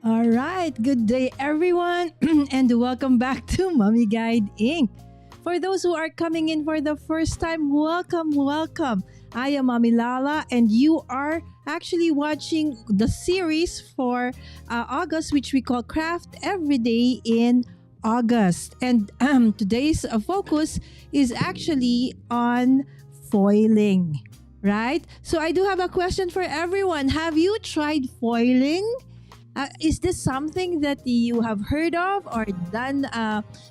All right, good day everyone, and welcome back to Mommy Guide Inc. For those who are coming in for the first time, welcome, welcome. I am Mommy Lala, and you are actually watching the series for August, which we call Craft Every Day in August. And today's focus is actually on foiling, right? So I do have a question for everyone. Have you tried foiling? Is this something that you have heard of or done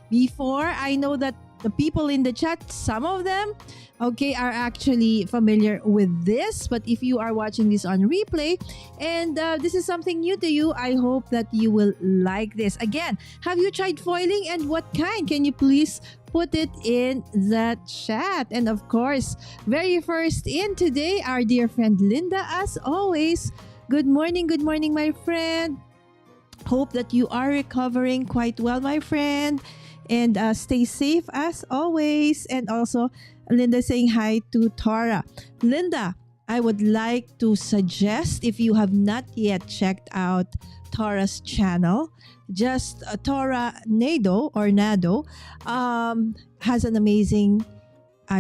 before? I know that the people in the chat, some of them, okay, are actually familiar with this. But if you are watching this on replay and this is something new to you, I hope that you will like this. Again, have you tried foiling and what kind? Can you please put it in the chat? And of course, very first in today, our dear friend Linda, as always. Good morning, my friend. Hope that you are recovering quite well, my friend. And stay safe as always. And also, Linda saying hi to Tora. Linda, I would like to suggest, if you have not yet checked out Tora's channel, just Tora Nado has an amazing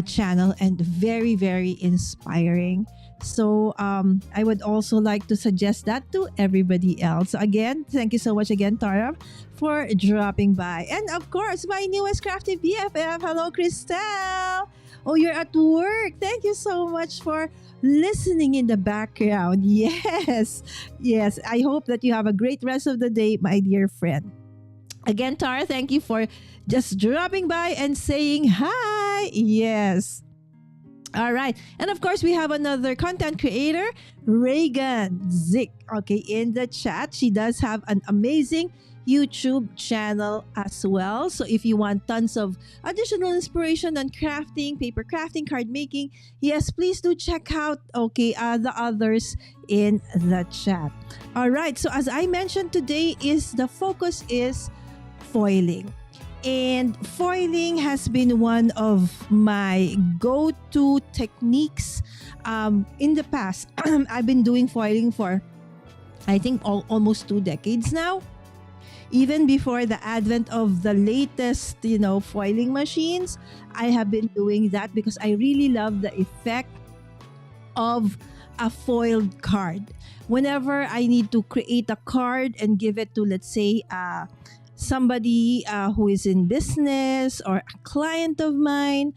channel and very, very inspiring. So I would also like to suggest that to everybody else. So again, thank you so much again, Tara, for dropping by. And of course, my newest crafty BFF. Hello, Christelle. Oh, you're at work. Thank you so much for listening in the background. Yes, yes. I hope that you have a great rest of the day, my dear friend. Again, Tara, thank you for just dropping by and saying hi. Yes. All right. And of course, we have another content creator, Reagan Zick, okay, in the chat. She does have an amazing YouTube channel as well. So if you want tons of additional inspiration on crafting, paper crafting, card making, yes, please do check out, okay, the others in the chat. All right. So as I mentioned, today the focus is foiling. And foiling has been one of my go-to techniques in the past. I've been doing foiling for, I think, almost 2 decades now. Even before the advent of the latest, foiling machines, I have been doing that because I really love the effect of a foiled card. Whenever I need to create a card and give it to, let's say, somebody who is in business or a client of mine,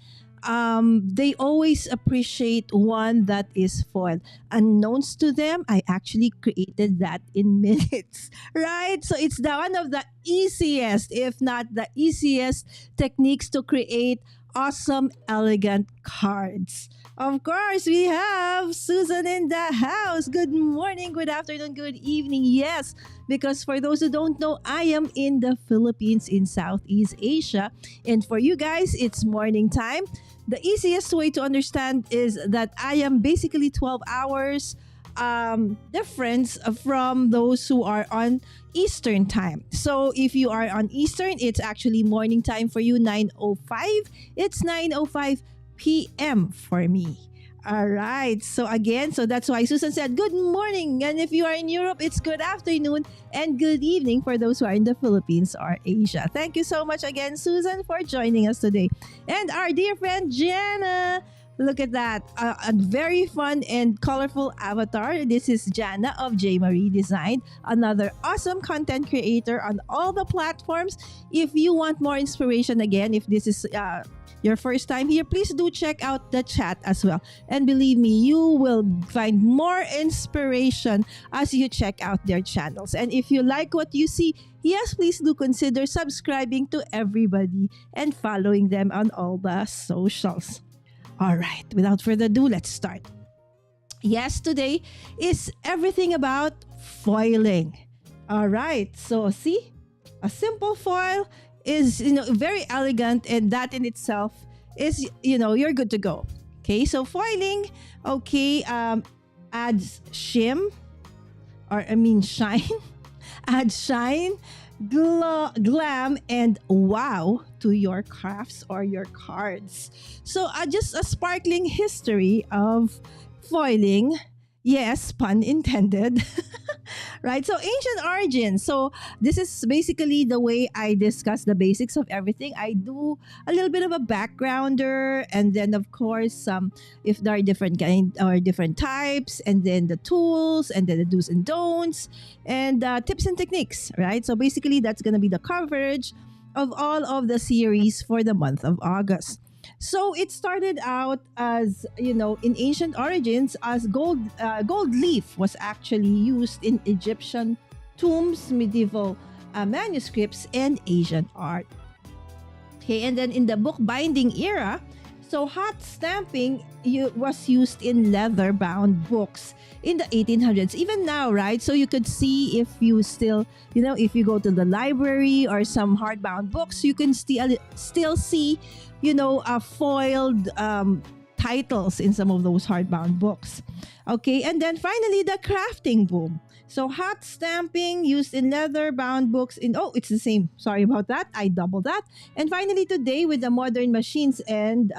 they always appreciate one that is foiled. Unknowns to them, I actually created that in minutes, right? So it's one of the easiest, if not the easiest, techniques to create awesome, elegant cards. Of course, we have Susan in the house. Good morning, good afternoon, good evening. Yes, because for those who don't know, I am in the Philippines in Southeast Asia. And for you guys, it's morning time. The easiest way to understand is that I am basically 12 hours difference from those who are on Eastern time. So if you are on Eastern, it's actually morning time for you, 9:05. It's 9:05 p.m. for me. All right. So again, so that's why Susan said good morning. And if you are in Europe, it's good afternoon and good evening for those who are in the Philippines or Asia. Thank you so much again, Susan, for joining us today. And our dear friend, Jana. Look at that. A very fun and colorful avatar. This is Jana of J. Marie Design, another awesome content creator on all the platforms. If you want more inspiration, again, if this is your first time here, please do check out the chat as well. And believe me, you will find more inspiration as you check out their channels. And if you like what you see, yes, please do consider subscribing to everybody and following them on all the socials. All right, without further ado, let's start. Yes, today is everything about foiling. All right, so see, a simple foil is, very elegant, and that in itself is, you're good to go. Okay, so foiling, okay, adds shine, adds shine, glam, and wow to your crafts or your cards. So just a sparkling history of foiling. Yes, pun intended. Right? So ancient origins. So this is basically the way I discuss the basics of everything. I do a little bit of a backgrounder, and then of course if there are different kind or different types, and then the tools, and then the do's and don'ts, and tips and techniques. Right? So basically that's gonna be the coverage of all of the series for the month of August. So it started out as, in ancient origins, as gold leaf was actually used in Egyptian tombs, medieval manuscripts, and Asian art. Okay, and then in the bookbinding era, so hot stamping was used in leather-bound books in the 1800s. Even now, right? So you could see if you still, if you go to the library or some hardbound books, you can still see, foiled titles in some of those hardbound books. Okay, and then finally the crafting boom. So hot stamping used in leather-bound books it's the same. Sorry about that. I doubled that. And finally today, with the modern machines and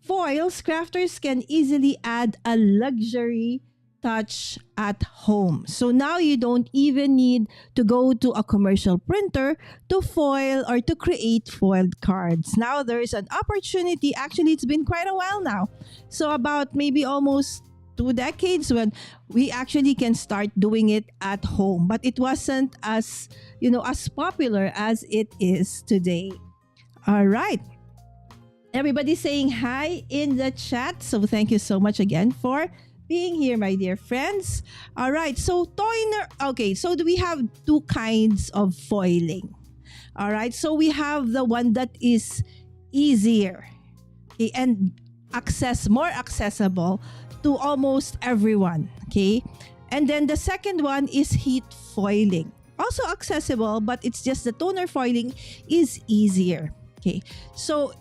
foils, crafters can easily add a luxury touch at home. So now you don't even need to go to a commercial printer to foil or to create foiled cards. Now there's an opportunity. Actually, it's been quite a while now. So about maybe almost 2 decades when we actually can start doing it at home. But it wasn't as popular as it is today. All right. Everybody's saying hi in the chat. So thank you so much again for being here, my dear friends. All right. So toner. Okay. So we have 2 kinds of foiling. All right. So we have the one that is easier, okay, and more accessible to almost everyone. Okay. And then the second one is heat foiling. Also accessible, but it's just the toner foiling is easier. Okay. So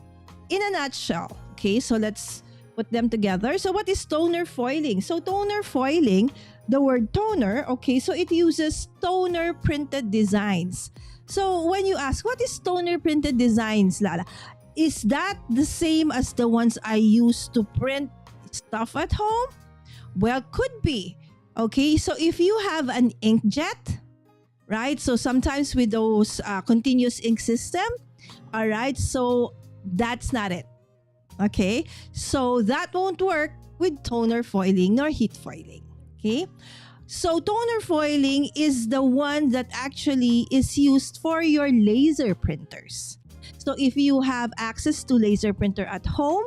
in a nutshell, okay, so let's put them together. So what is toner foiling? So toner foiling, the word toner, okay, so it uses toner printed designs. So when you ask, what is toner printed designs, Lala? Is that the same as the ones I use to print stuff at home? Well, could be. Okay, so if you have an inkjet, right? So sometimes with those continuous ink system, all right, so that's not it. Okay, so that won't work with toner foiling nor heat foiling. Okay, so toner foiling is the one that actually is used for your laser printers. So if you have access to laser printer at home,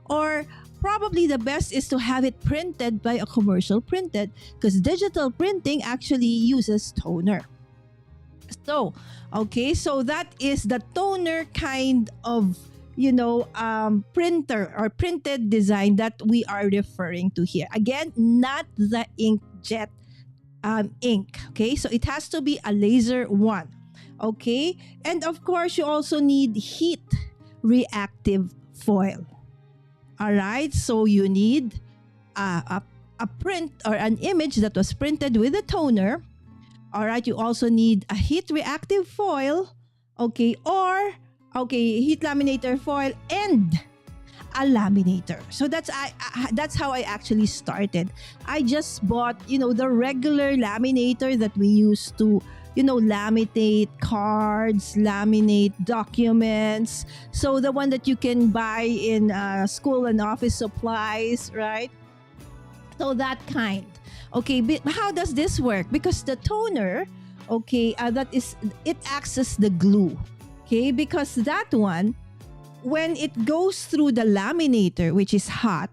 or probably the best is to have it printed by a commercial printed, because digital printing actually uses toner. So, okay, so that is the toner kind of printer or printed design that we are referring to here. Again, not the inkjet ink. Okay, so it has to be a laser one. Okay, and of course you also need heat reactive foil. All right, so you need a print or an image that was printed with a toner. All right, you also need a heat reactive foil. Okay, or heat laminator foil and a laminator. So that's how I actually started. I just bought, the regular laminator that we use to, laminate cards, laminate documents. So the one that you can buy in school and office supplies, right? So that kind. Okay, but how does this work? Because the toner, it acts as the glue. Okay, because that one, when it goes through the laminator, which is hot,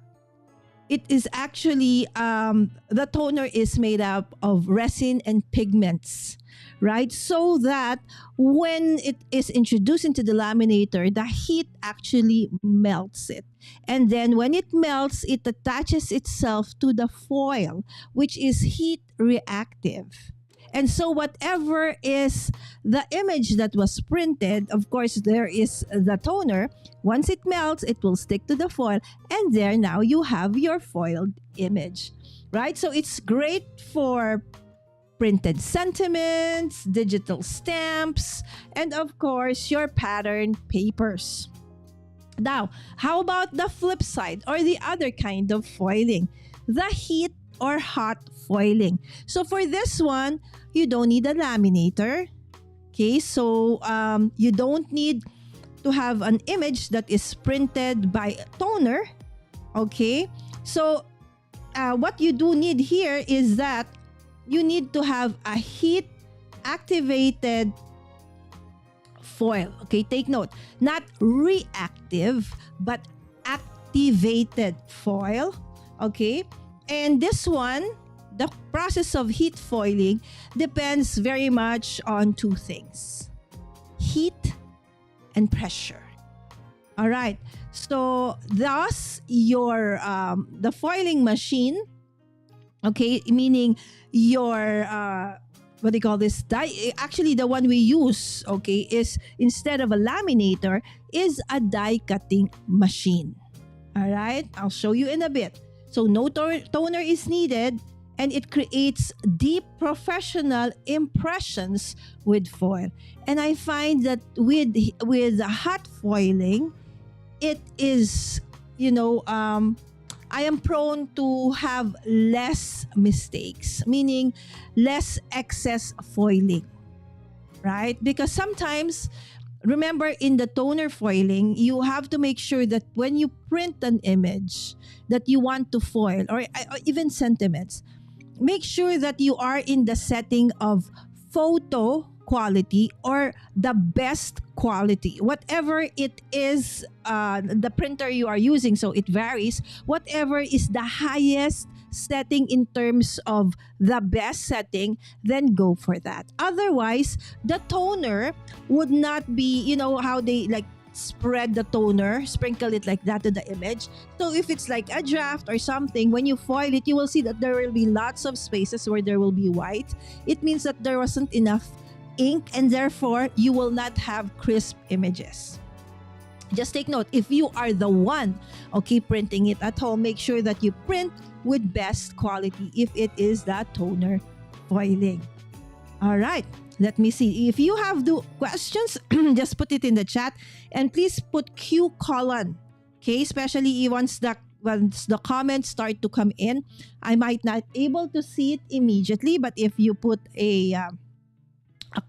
it is actually, the toner is made up of resin and pigments, right? So that when it is introduced into the laminator, the heat actually melts it. And then when it melts, it attaches itself to the foil, which is heat reactive. And so whatever is the image that was printed, of course, there is the toner. Once it melts, it will stick to the foil. And there now you have your foiled image, right? So it's great for printed sentiments, digital stamps, and of course, your pattern papers. Now, how about the flip side or the other kind of foiling? The heat or hot foiling. So for this one, you don't need a laminator. Okay, so you don't need to have an image that is printed by a toner. Okay, so what you do need here is that you need to have a heat activated foil. Okay, take note, not reactive but activated foil. Okay, and this one, the process of heat foiling depends very much on two things: heat and pressure. All right, so thus your the foiling machine, okay, meaning your what do you call this, actually the one we use, okay, is instead of a laminator, is a die cutting machine. All right, I'll show you in a bit. So no toner is needed, and it creates deep professional impressions with foil. And I find that with hot foiling, it is, I am prone to have less mistakes, meaning less excess foiling, right? Because sometimes, remember, in the toner foiling, you have to make sure that when you print an image that you want to foil, or even sentiments, make sure that you are in the setting of photo quality or the best quality, whatever it is, the printer you are using. So it varies. Whatever is the highest setting in terms of the best setting, then go for that. Otherwise, the toner would not be, how they like spread the toner, sprinkle it like that to the image. So if it's like a draft or something, when you foil it, you will see that there will be lots of spaces where there will be white. It means that there wasn't enough ink, and therefore you will not have crisp images. Just take note, if you are the one, okay, printing it at home, make sure that you print with best quality if it is that toner foiling. All right, let me see. If you have the questions, just put it in the chat, and please put Q colon, okay, especially once the comments start to come in. I might not able to see it immediately, but if you put a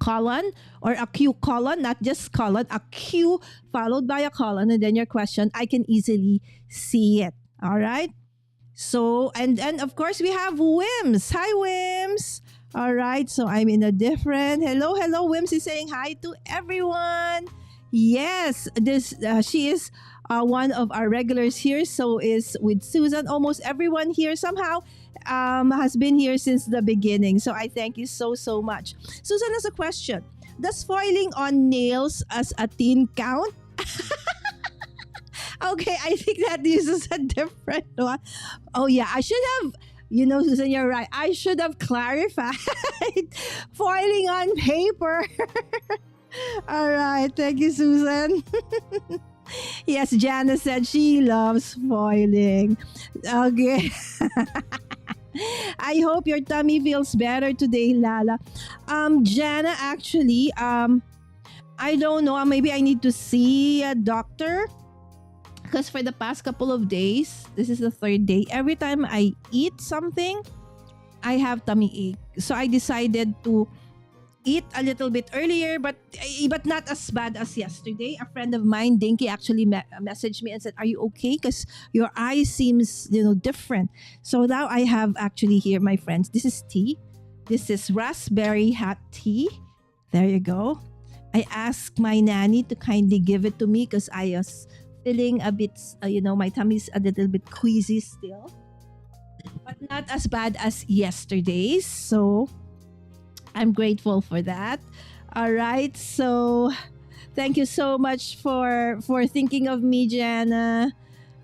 colon or a Q colon, not just colon, a Q followed by a colon, and then your question, I can easily see it. All right. So, and of course we have Wims. Hi, Wims. All right. So I'm in a different, hello. Wims is saying hi to everyone. Yes, she is one of our regulars here. So is with Susan. Almost everyone here somehow has been here since the beginning. So I thank you so much. Susan has a question. Does foiling on nails as a teen count? Okay, I think that this is a different one. Oh yeah, I should have, Susan, you're right. I should have clarified. Foiling on paper. All right, thank you, Susan. Yes, Jana said she loves foiling. Okay. I hope your tummy feels better today, Lala. Jana, actually, I don't know. Maybe I need to see a doctor. Because for the past couple of days, this is the third day, every time I eat something, I have tummy ache. So I decided to eat a little bit earlier, but not as bad as yesterday. A friend of mine, Dinky, actually messaged me and said, "Are you okay? Because your eye seems, different." So now I have actually here, my friends, this is tea. This is raspberry hot tea. There you go. I asked my nanny to kindly give it to me because I was feeling a bit, my tummy's a little bit queasy still, but not as bad as yesterday's. So I'm grateful for that. All right. So thank you so much for thinking of me, Jana.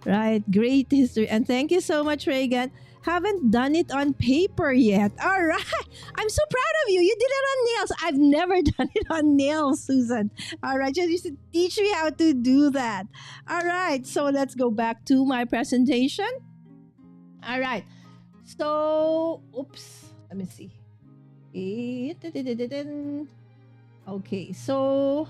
Right. Great history. And thank you so much, Reagan. Haven't done it on paper yet. All right. I'm so proud of you. You did it on nails. I've never done it on nails, Susan. All right. Just used to teach me how to do that. All right. So let's go back to my presentation. All right. So, oops. Let me see. Okay. So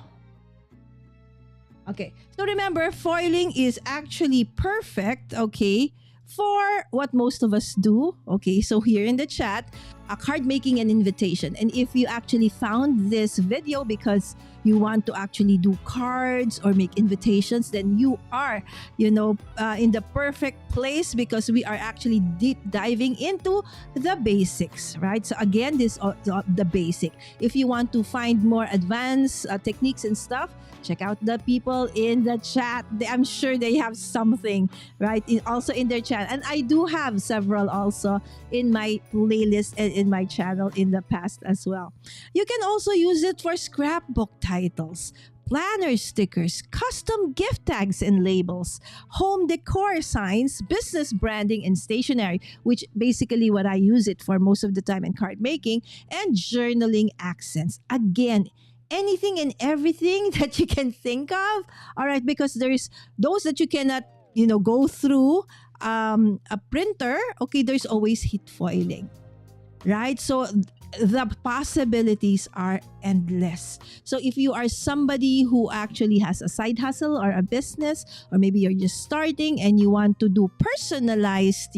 remember, foiling is actually perfect, okay, for what most of us do. Okay, so here in the chat, a card making an invitation. And if you actually found this video because you want to actually do cards or make invitations, then you are, in the perfect place, because we are actually deep diving into the basics, right? So again, this the basic. If you want to find more advanced techniques and stuff, check out the people in the chat. I'm sure they have something, right? Also in their chat. And I do have several also in my playlist and in my channel in the past as well. You can also use it for scrapbook titles, planner stickers, custom gift tags and labels, home decor signs, business branding and stationery, which basically what I use it for most of the time in card making, and journaling accents. Again, anything and everything that you can think of. All right, because there's those that you cannot, go through a printer. Okay, there's always heat foiling, right? So the possibilities are endless. So if you are somebody who actually has a side hustle or a business, or maybe you're just starting and you want to do personalized,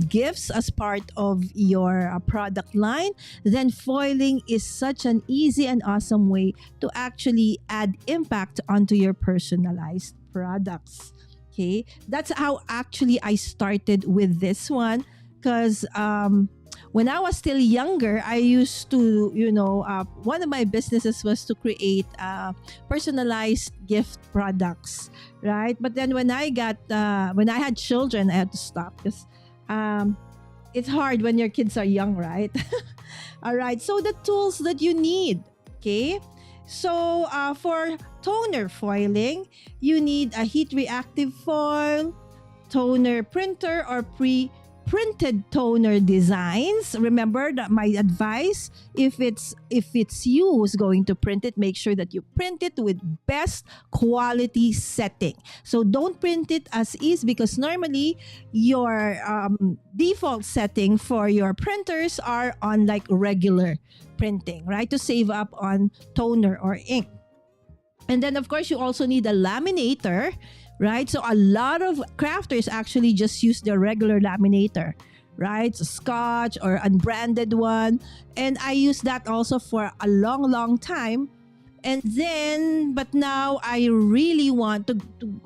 gifts as part of your product line, then foiling is such an easy and awesome way to actually add impact onto your personalized products. Okay, that's how actually I started with this one, because when I was still younger, I used to, one of my businesses was to create personalized gift products, right? But then when I had children, I had to stop, because it's hard when your kids are young, right? All right. So the tools that you need, okay? So for toner foiling, you need a heat reactive foil, toner printer, or printed toner designs. Remember that my advice, if it's you who's going to print it, make sure that you print it with best quality setting. So don't print it as is, because normally your default setting for your printers are on like regular printing, right? To save up on toner or ink. And then of course you also need a laminator, right? So a lot of crafters actually just use the regular laminator, right? So Scotch or unbranded one. And I use that also for a long, long time. And then, but now I really want to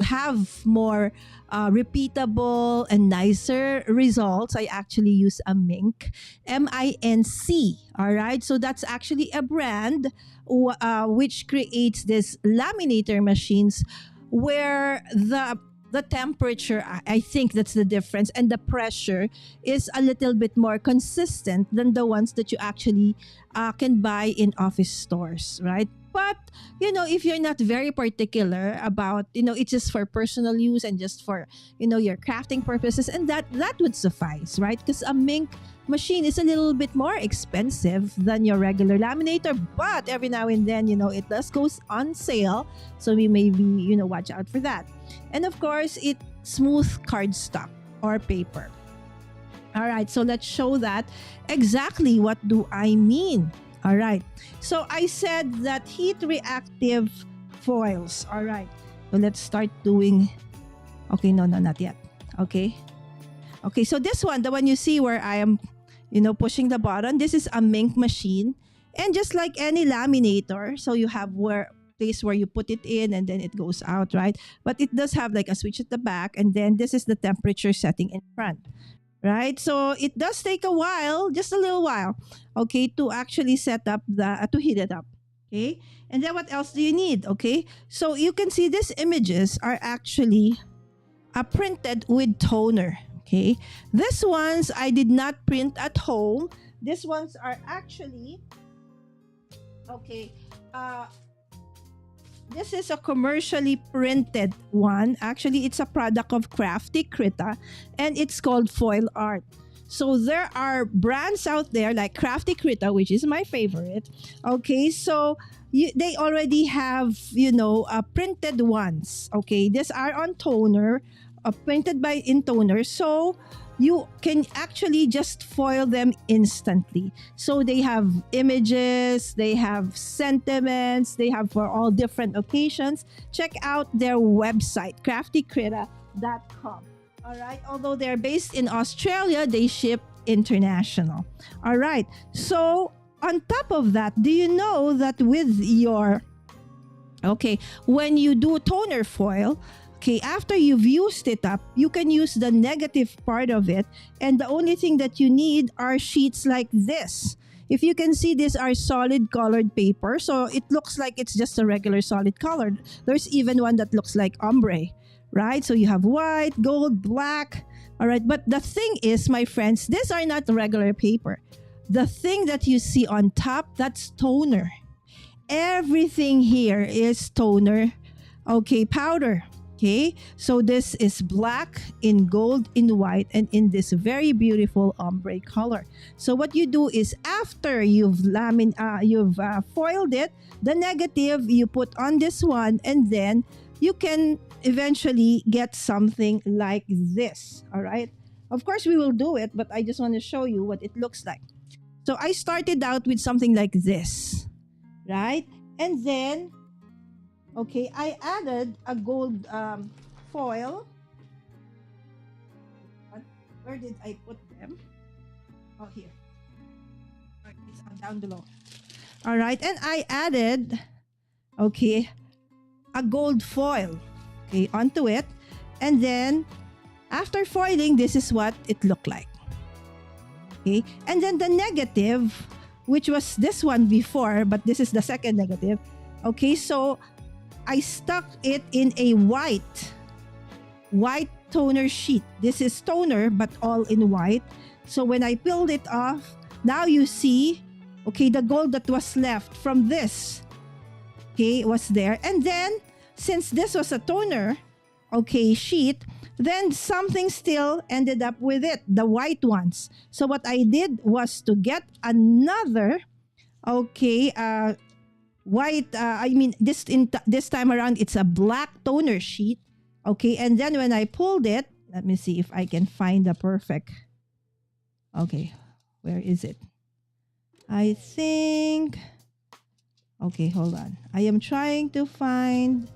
have more repeatable and nicer results. I actually use a Mink, MINC. All right. So that's actually a brand which creates this laminator machines where the temperature, I think that's the difference, and the pressure is a little bit more consistent than the ones that you actually can buy in office stores, right? But, if you're not very particular about, it's just for personal use and just for, your crafting purposes, and that would suffice, right? Because a Mink machine is a little bit more expensive than your regular laminator, but every now and then, it does goes on sale. So we maybe, watch out for that. And of course, it smooth cardstock or paper. All right, so let's show that. Exactly what do I mean? All right, so I said that heat reactive foils. All right, so let's start doing. Okay, no, not yet. Okay, so this one, the one you see where I am, pushing the button, this is a Mink machine. And just like any laminator, so you have place where you put it in and then it goes out, right? But it does have like a switch at the back, and then this is the temperature setting in front, right? So it does take a while, just a little while, okay, to actually set up to heat it up, okay? And then what else do you need, okay? So you can see these images are actually printed with toner, okay? These ones I did not print at home. These ones are actually, okay, this is a commercially printed one. Actually, it's a product of Crafty Krita, and it's called Foil Art. So there are brands out there like Crafty Krita, which is my favorite. Okay, so they already have, printed ones. Okay, these are on toner, printed in toner. So you can actually just foil them instantly. So they have images, they have sentiments, they have for all different occasions. Check out their website, craftykrita.com. All right. Although they're based in Australia, they ship international. All right. So on top of that, do you know that with your, okay, when you do toner foil, okay, after you've used it up, you can use the negative part of it. And the only thing that you need are sheets like this. If you can see, these are solid colored paper. So it looks like it's just a regular solid color. There's even one that looks like ombre, right? So you have white, gold, black. All right. But the thing is, my friends, these are not regular paper. The thing that you see on top, that's toner. Everything here is toner, okay, powder. Okay, so this is black, in gold, in white, and in this very beautiful ombre color. So what you do is after you've foiled it, the negative you put on this one, and then you can eventually get something like this. All right. Of course, we will do it, but I just want to show you what it looks like. So I started out with something like this, right? And then, okay, I added a gold foil. Where did I put them? Oh, here. It's down below. All right, and I added, okay, a gold foil, okay, onto it. And then, after foiling, this is what it looked like. Okay, and then the negative, which was this one before, but this is the second negative. Okay, so I stuck it in a white toner sheet. This is toner, but all in white. So when I peeled it off, now you see, okay, the gold that was left from this, okay, was there. And then, since this was a toner, okay, sheet, then something still ended up with it, the white ones. So what I did was to get another, okay, white, this time around, it's a black toner sheet. Okay, and then when I pulled it, let me see if I can find the perfect. Okay, where is it? I think, okay, hold on. I am trying to find,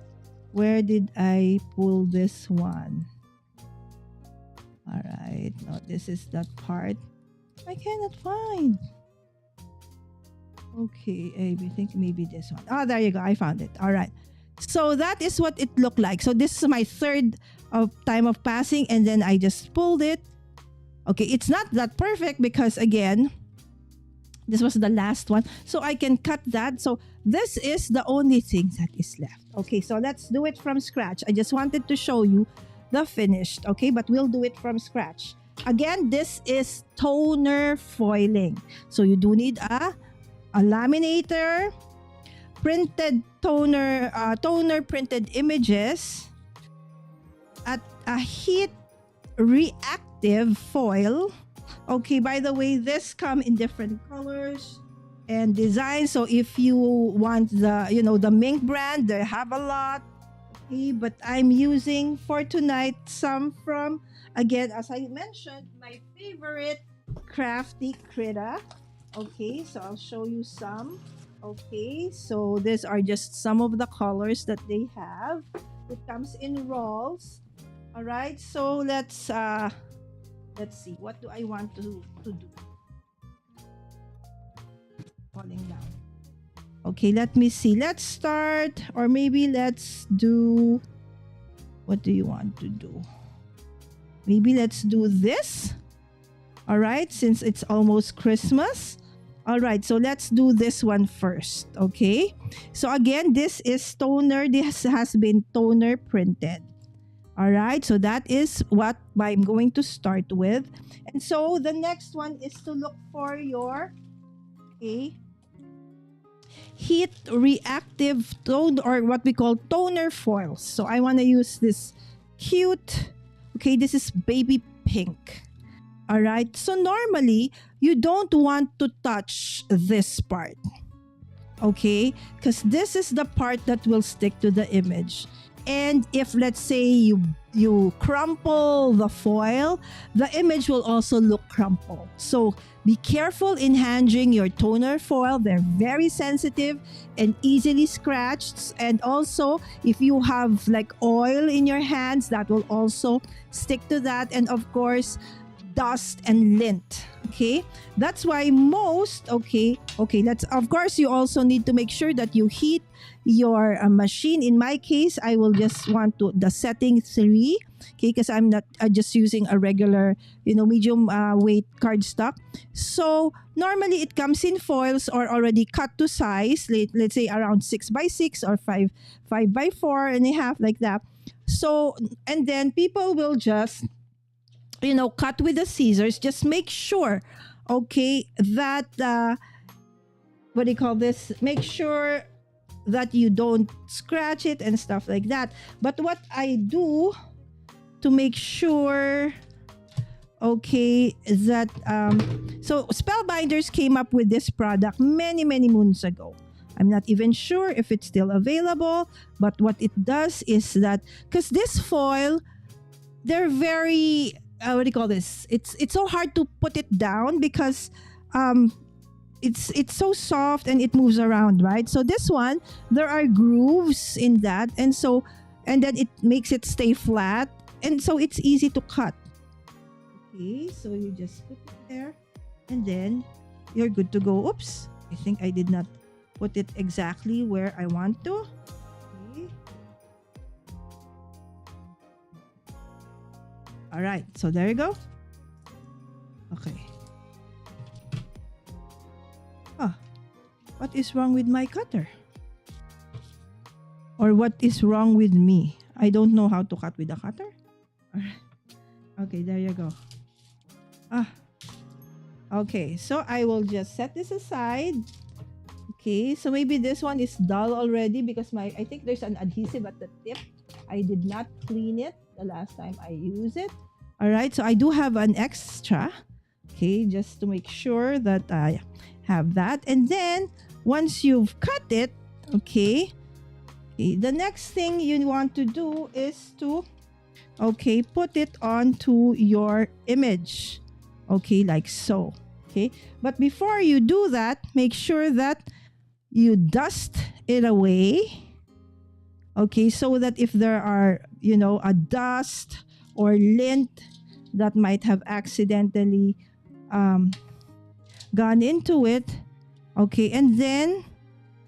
where did I pull this one? All right, no, this is that part. I cannot find. Okay, I think maybe this one. Oh, there you go. I found it. All right. So that is what it looked like. So this is my third time of passing, and then I just pulled it. Okay, it's not that perfect because, again, this was the last one. So I can cut that. So this is the only thing that is left. Okay, so let's do it from scratch. I just wanted to show you the finished. Okay, but we'll do it from scratch. Again, this is toner foiling. So you do need a laminator, printed toner printed images, at a heat reactive foil. Okay, by the way, this come in different colors and designs. So if you want the Mink brand, they have a lot. Okay, but I'm using for tonight some from, again, as I mentioned, my favorite Crafty Critta. Okay, so I'll show you some. Okay, so these are just some of the colors that they have. It comes in rolls. All right, so let's see. What do I want to do? Falling down. Okay, let me see. Let's start, or maybe let's do. What do you want to do? Maybe let's do this. All right, since it's almost Christmas. All right, so let's do this one first, okay? So again, this is toner. This has been toner printed. All right, so that is what I'm going to start with. And so the next one is to look for your heat reactive tone, or what we call toner foils. So I want to use this cute, okay, this is baby pink. All right, so normally you don't want to touch this part, okay, because this is the part that will stick to the image. And if, let's say, you crumple the foil, the image will also look crumpled. So be careful in handling your toner foil. They're very sensitive and easily scratched. And also, if you have like oil in your hands, that will also stick to that. And of course, dust and lint. Okay, that's why let's, of course, you also need to make sure that you heat your machine. In my case, I will just want to the setting 3, okay, because I'm not just using a regular, medium weight cardstock. So normally it comes in foils or already cut to size, let's say around 6x6 or 5x4.5, like that. So, and then people will just cut with the scissors. Just make sure, okay, that what do you call this? Make sure that you don't scratch it and stuff like that. But what I do to make sure, okay, that so Spellbinders came up with this product many moons ago. I'm not even sure if it's still available, but what it does is that, because this foil, they're very what do you call this? It's so hard to put it down because it's so soft and it moves around, right? So this one, there are grooves in that, and then it makes it stay flat, and so it's easy to cut. Okay, so you just put it there, and then you're good to go. Oops, I think I did not put it exactly where I want to. Okay. All right, so there you go. Okay. What is wrong with my cutter? Or what is wrong with me? I don't know how to cut with a cutter. All right. Okay, there you go. Okay, so I will just set this aside. Okay, so maybe this one is dull already because I think there's an adhesive at the tip. I did not clean it the last time I used it. All right, so I do have an extra. Okay, just to make sure that I have that. And then once you've cut it, okay, the next thing you want to do is to, okay, put it onto your image. Okay, like so. Okay, but before you do that, make sure that you dust it away. Okay, so that if there are, a dust or lint that might have accidentally gone into it. Okay, and then,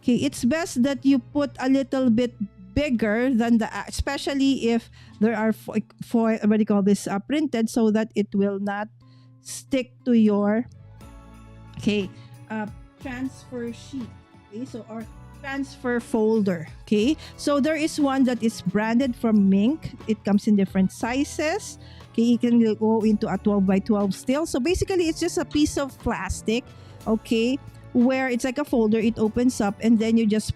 okay, it's best that you put a little bit bigger than especially if there are what do you call this, printed, so that it will not stick to your, okay, transfer sheet. Okay, so our transfer folder. Okay, so there is one that is branded from Mink. It comes in different sizes. Okay, you can go into a 12x12 still. So basically, it's just a piece of plastic, okay, where it's like a folder. It opens up, and then you just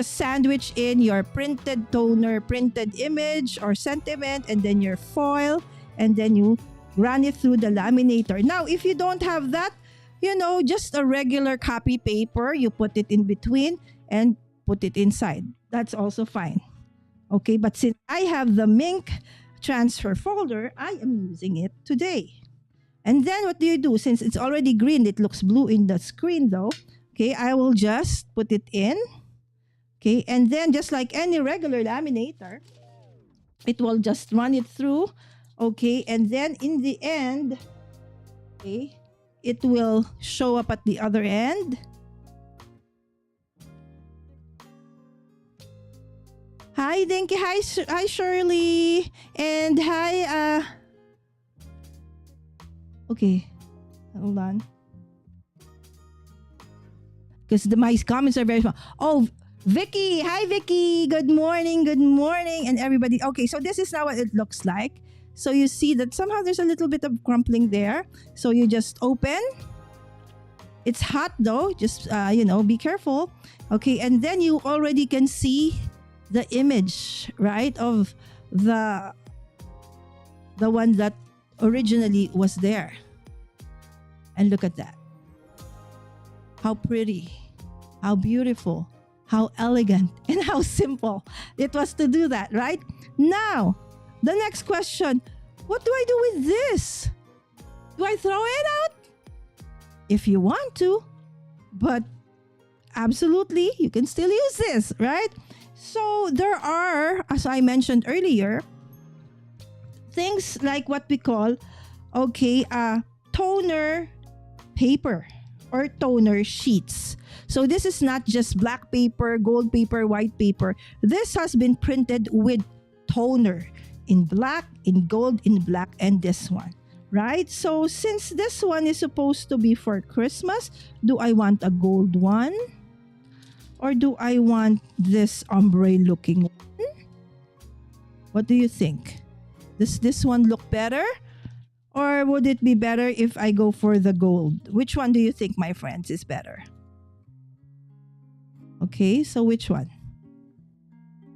sandwich in your printed toner, printed image or sentiment, and then your foil, and then you run it through the laminator. Now, if you don't have that, just a regular copy paper, you put it in between and put it inside. That's also fine. Okay, but since I have the Mink transfer folder, I am using it today. And then what do you do? Since it's already green, it looks blue in the screen though. Okay, I will just put it in. Okay, and then just like any regular laminator, it will just run it through. Okay, and then in the end, okay, it will show up at the other end. Hi, Dinky. Hi, Shirley. And hi, okay, hold on. Because my comments are very small. Oh, Vicky. Hi, Vicky. Good morning. Good morning. And everybody. Okay, so this is now what it looks like. So you see that somehow there's a little bit of crumpling there. So you just open. It's hot though. Just, be careful. Okay, and then you already can see the image, right, of the one that originally was there. And look at that. How pretty. How beautiful. How elegant and how simple it was to do that, right? Now, the next question, what do I do with this? Do I throw it out? If you want to, but absolutely, you can still use this, right? So there are, as I mentioned earlier, things like what we call, toner paper or toner sheets. So this is not just black paper, gold paper, white paper. This has been printed with toner in black, in gold, in black, and this one, right? So since this one is supposed to be for Christmas, do I want a gold one? Or do I want this ombre looking one? What do you think? Does this one look better? Or would it be better if I go for the gold? Which one do you think, my friends, is better? Okay, so which one?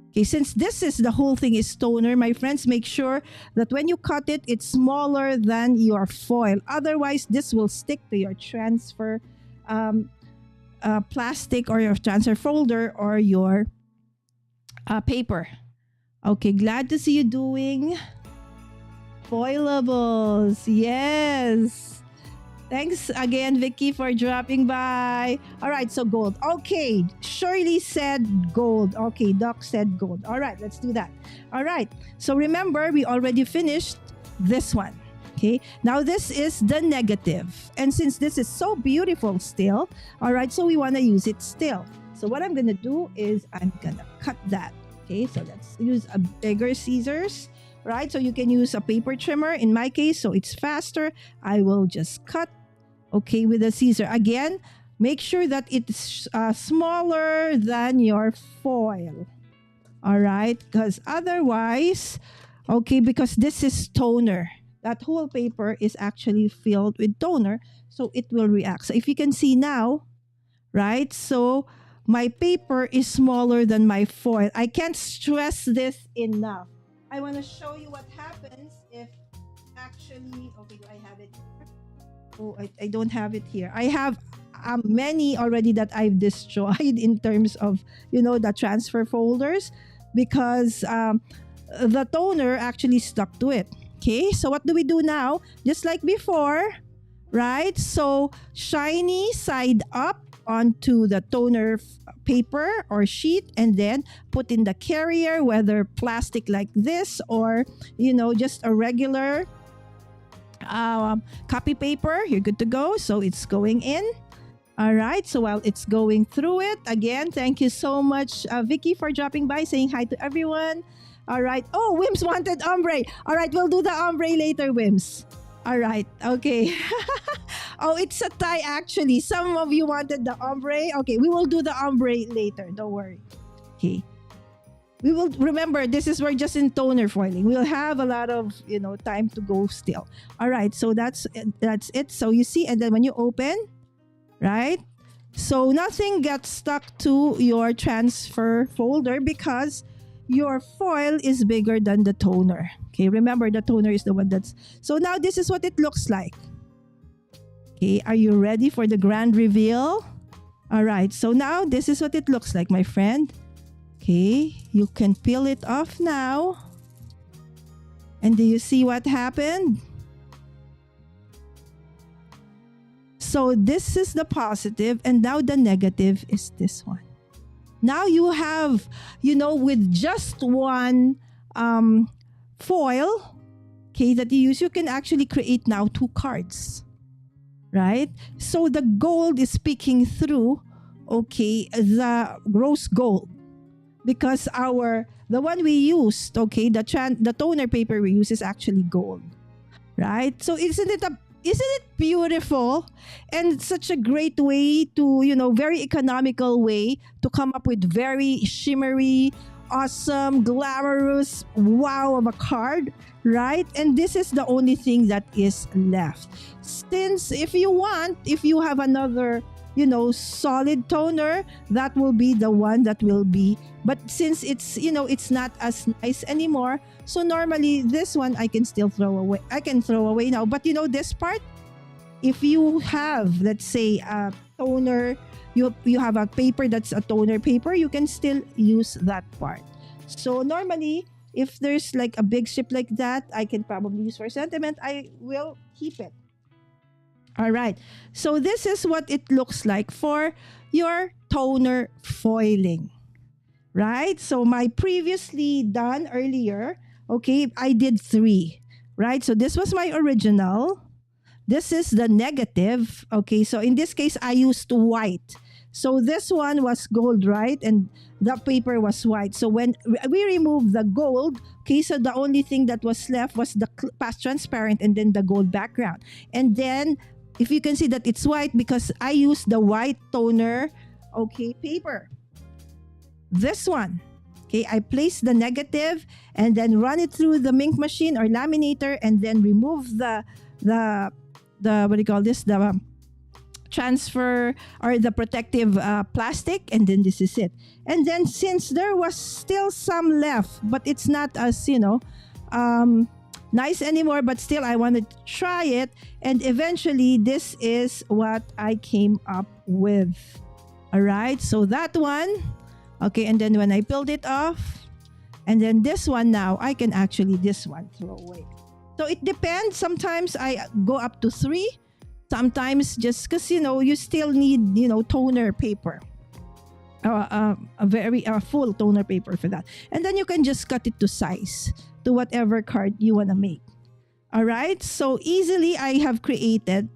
Okay, since this is the whole thing is toner, my friends, make sure that when you cut it, it's smaller than your foil. Otherwise, this will stick to your transfer plastic or your transfer folder or your paper. Okay, glad to see you doing foilables. Yes. Thanks again, Vicky, for dropping by. All right, so gold. Okay, Shirley said gold. Okay, Doc said gold. All right, let's do that. All right, so remember, we already finished this one. Okay, now this is the negative. And since this is so beautiful still, all right, so we want to use it still. So what I'm going to do is I'm going to cut that. Okay, so let's use a bigger scissors. Right, so you can use a paper trimmer in my case, so it's faster. I will just cut, okay, with a scissor. Again, make sure that it's smaller than your foil. All right, because otherwise, okay, because this is toner. That whole paper is actually filled with toner, so it will react. So if you can see now, right, so my paper is smaller than my foil. I can't stress this enough. I want to show you what happens if actually, okay, do I have it here? Oh, I don't have it here. I have many already that I've destroyed in terms of, the transfer folders because the toner actually stuck to it. Okay, so what do we do now? Just like before, right? So shiny side up onto the toner paper or sheet and then put in the carrier, whether plastic like this or just a regular copy paper. You're good to go. So it's going in. All right, so while it's going through it, again, thank you so much, Vicky, for dropping by, saying hi to everyone. All right. Oh, Wims wanted ombre. All right, we'll do the ombre later, Wims. All right. Okay. Oh, it's a tie actually. Some of you wanted the ombre. Okay, we will do the ombre later. Don't worry. Okay. We will remember we're just in toner foiling. We'll have a lot of, time to go still. All right. So that's it. So you see, and then when you open, right? So nothing gets stuck to your transfer folder because your foil is bigger than the toner. Okay, remember the toner is the one that's... So now this is what it looks like. Okay, are you ready for the grand reveal? All right, so now this is what it looks like, my friend. Okay, you can peel it off now. And do you see what happened? So this is the positive and now the negative is this one. Now you have, with just one foil, okay, that you use, you can actually create now 2 cards, right? So the gold is peeking through, okay, the rose gold, because the one we used, okay, the toner paper we use is actually gold, right? So isn't it beautiful and such a great way to, very economical way to come up with very shimmery, awesome, glamorous, wow of a card, right? And this is the only thing that is left. Since if you have another, solid toner, that will be the one that will be. But since it's not as nice anymore, so normally this one I can still throw away. I can throw away now. But this part, if you have, let's say, a toner you have a paper that's a toner paper, you can still use that part. So normally, if there's like a big strip like that, I can probably use for sentiment. I will keep it. All right. So this is what it looks like for your toner foiling. Right? So my previously done earlier, okay, I did 3. Right? So this was my original. This is the negative. Okay, so in this case, I used white. So this one was gold, right? And the paper was white. So when we removed the gold, okay, so the only thing that was left was the past transparent and then the gold background. And then, if you can see that it's white because I used the white toner, okay, paper. This one. Okay, I place the negative and then run it through the ink machine or laminator and then remove the what do you call this? The transfer or the protective plastic, and then this is it. And then since there was still some left, but it's not as, nice anymore, but still I wanted to try it. And eventually this is what I came up with. All right, so that one. Okay, and then when I peeled it off, and then this one now, I can actually, this one, throw away. So it depends. Sometimes I go up to 3. Sometimes just because, you still need, toner paper. A very full toner paper for that. And then you can just cut it to size, to whatever card you want to make. All right? So easily I have created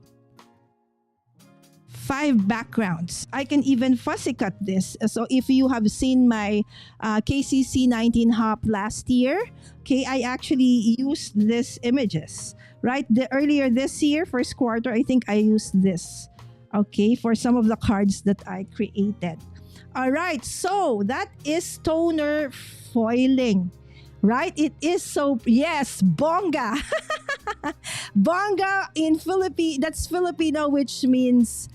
5 backgrounds. I can even fussy cut this. So if you have seen my KCC 19 hop last year, okay, I actually used these images, right? Earlier this year, first quarter, I think I used this, okay, for some of the cards that I created. All right, so that is toner foiling, right? It is so, yes, bongga. Bongga in Filipino, that's Filipino, which means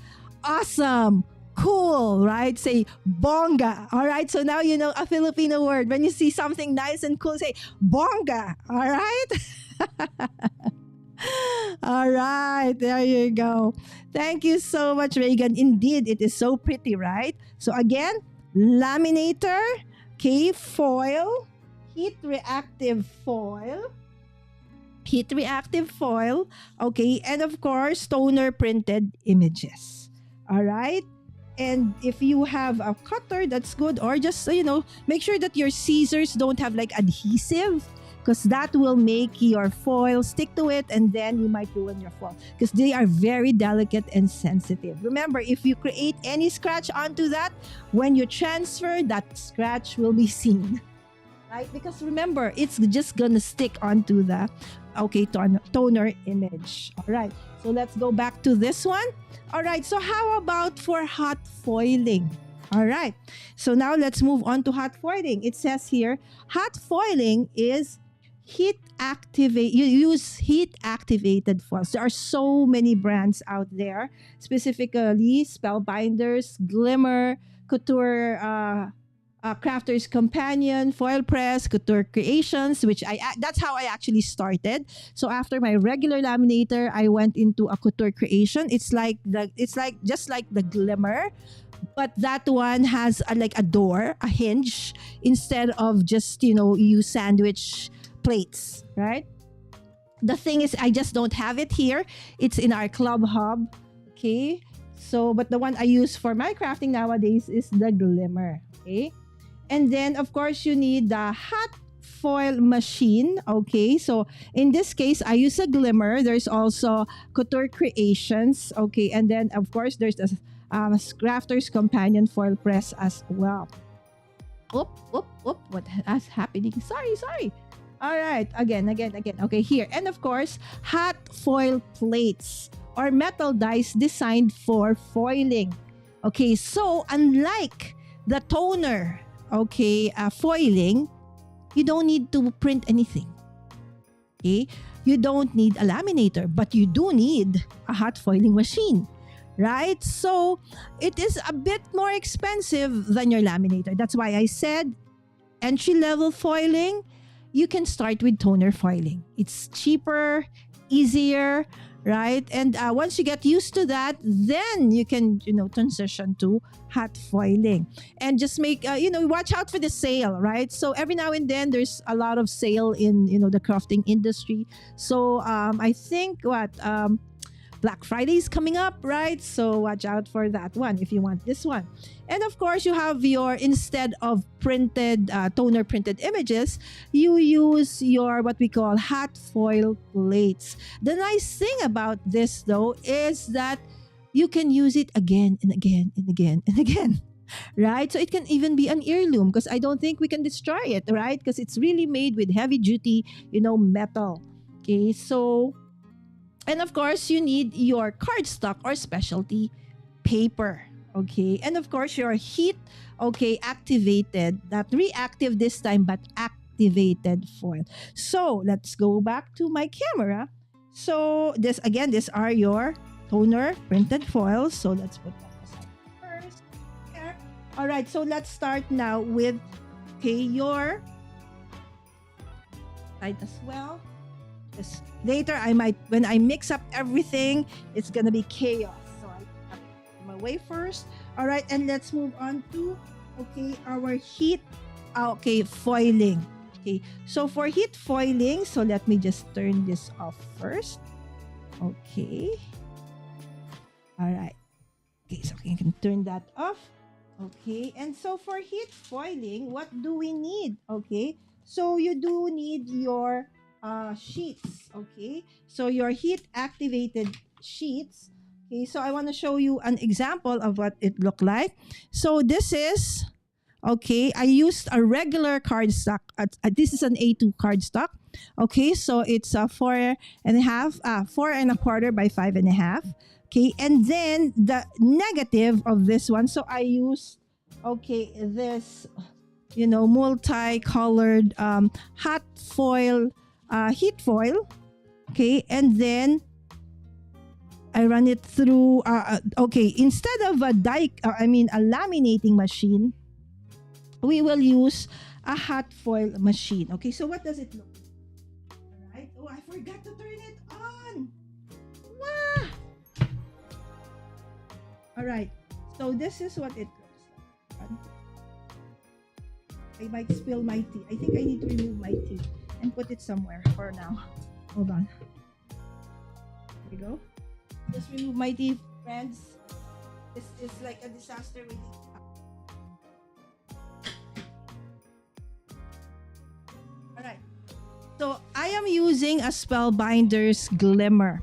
awesome, cool, right? Say bongga. All right, so now you know a Filipino word. When you see something nice and cool, say bongga. All right. All right, there you go. Thank you so much, Reagan. Indeed, it is so pretty, right? So again, laminator, okay, foil, heat reactive foil, okay, and of course, toner printed images. All right. And if you have a cutter, that's good. Or just, make sure that your scissors don't have like adhesive, because that will make your foil stick to it and then you might ruin your foil because they are very delicate and sensitive. Remember, if you create any scratch onto that, when you transfer, that scratch will be seen. Right? Because remember, it's just gonna stick onto the toner image. All right. So let's go back to this one. All right. So how about for hot foiling? All right. So now let's move on to hot foiling. It says here, hot foiling is you use heat activated foils. There are so many brands out there, specifically Spellbinders, Glimmer, Couture, Crafter's Companion, Foil Press, Couture Creations, which that's how I actually started. So after my regular laminator, I went into a Couture Creation. It's just like the Glimmer, but that one has a door, a hinge, instead of just you sandwich plates, right? The thing is, I just don't have it here. It's in our club hub, okay? So, but the one I use for my crafting nowadays is the Glimmer, okay? And then, of course, you need the hot foil machine, okay? So, in this case, I use a Glimmer. There's also Couture Creations, okay? And then, of course, there's the Crafter's Companion Foil Press as well. What is happening? Sorry. All right, again. Okay, here. And of course, hot foil plates or metal dies designed for foiling. Okay, so unlike the toner, foiling, you don't need to print anything. Okay, you don't need a laminator, but you do need a hot foiling machine. Right? So it is a bit more expensive than your laminator. That's why I said entry-level foiling, you can start with toner foiling. It's cheaper, easier, right? And once you get used to that, then you can, transition to hot foiling. And just make, watch out for the sale, right? So every now and then there's a lot of sale in, the crafting industry. So I think Black Friday is coming up, right? So watch out for that one if you want this one. And of course, you have your, instead of printed, toner printed images, you use your what we call hot foil plates. The nice thing about this though is that you can use it again and again and again and again. Right? So it can even be an heirloom because I don't think we can destroy it, right? Because it's really made with heavy duty, metal. Okay, so, and of course, you need your cardstock or specialty paper. Okay. And of course, your heat, activated, not reactive this time, but activated foil. So let's go back to my camera. So these are your toner printed foils. So let's put that aside first. Here. All right. So let's start now with, your side as well. Later, when I mix up everything, it's gonna be chaos. So I have my way first. All right, and let's move on to our heat. Foiling. Okay, so for heat foiling, so let me just turn this off first. Okay. All right. Okay, so you can turn that off. Okay, and so for heat foiling, what do we need? Okay, so you do need your sheets. Okay, so your heat activated sheets. Okay, so I want to show you an example of what it looked like. So this is I used a regular cardstock. This is an A2 cardstock. Okay, so it's 4.5, 4.25 by 5.5. Okay, and then the negative of this one. So I used this multicolored hot foil, heat foil. Okay, and then I run it through. Instead of a laminating machine, we will use a hot foil machine. Okay, so what does it look like? All right. Oh, I forgot to turn it on. Wah! All right. So this is what it looks like. I might spill my tea. I think I need to remove my tea and put it somewhere for now. Hold on. There we go. Just remove my tea, friends. This is like a disaster relief. Alright. So I am using a Spellbinder's Glimmer.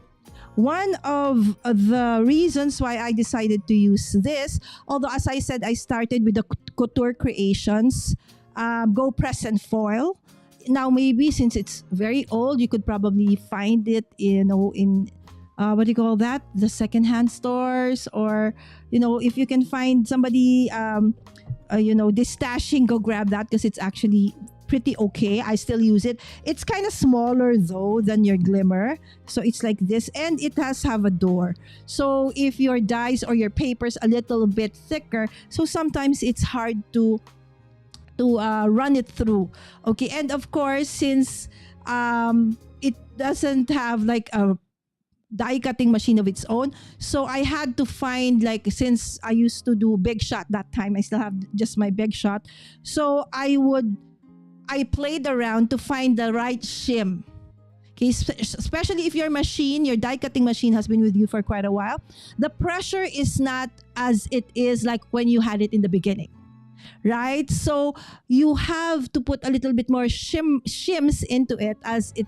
One of the reasons why I decided to use this, although as I said, I started with the Couture Creations Go Press and Foil. Now maybe since it's very old, you could probably find it in what do you call that? The secondhand stores, or if you can find somebody destashing, go grab that because it's actually pretty okay. I still use it. It's kind of smaller though than your Glimmer, so it's like this, and it has have a door. So if your dies or your paper's a little bit thicker, so sometimes it's hard to run it through. Okay, and of course since it doesn't have like a die cutting machine of its own, so I had to find, since I used to do Big Shot that time, I still have just my Big Shot, so I played around to find the right shim. Okay, especially if your die cutting machine has been with you for quite a while, the pressure is not as it is like when you had it in the beginning, right? So you have to put a little bit more shims into it as it,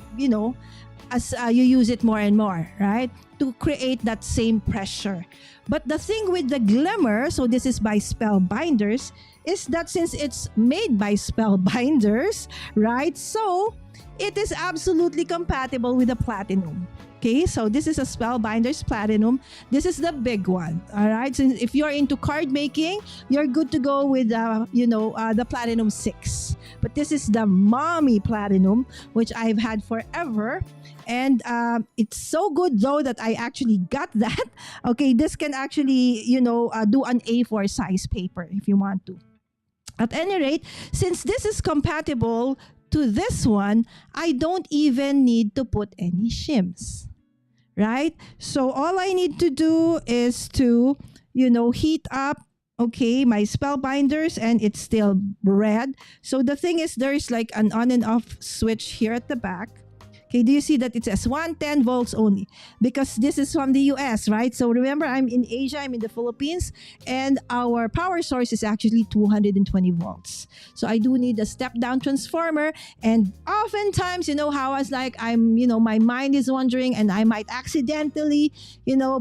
as you use it more and more, right? To create that same pressure. But the thing with the Glimmer, so this is by Spellbinders, is that since it's made by Spellbinders, right? So it is absolutely compatible with the Platinum. Okay, so this is a Spellbinders Platinum. This is the big one. All right, so if you're into card making, you're good to go with the Platinum 6. But this is the Mommy Platinum, which I've had forever. And it's so good though that I actually got that. Okay, this can actually, do an A4 size paper if you want to. At any rate, since this is compatible to this one, I don't even need to put any shims. right? So all I need to do is to, heat up, okay, my spellbinders, and it's still red. So the thing is, there's like an on and off switch here at the back. Okay, do you see that it says 110 volts only? Because this is from the US, right? So remember, I'm in Asia, I'm in the Philippines, and our power source is actually 220 volts. So I do need a step down transformer. And oftentimes, how I was like, my mind is wandering and I might accidentally,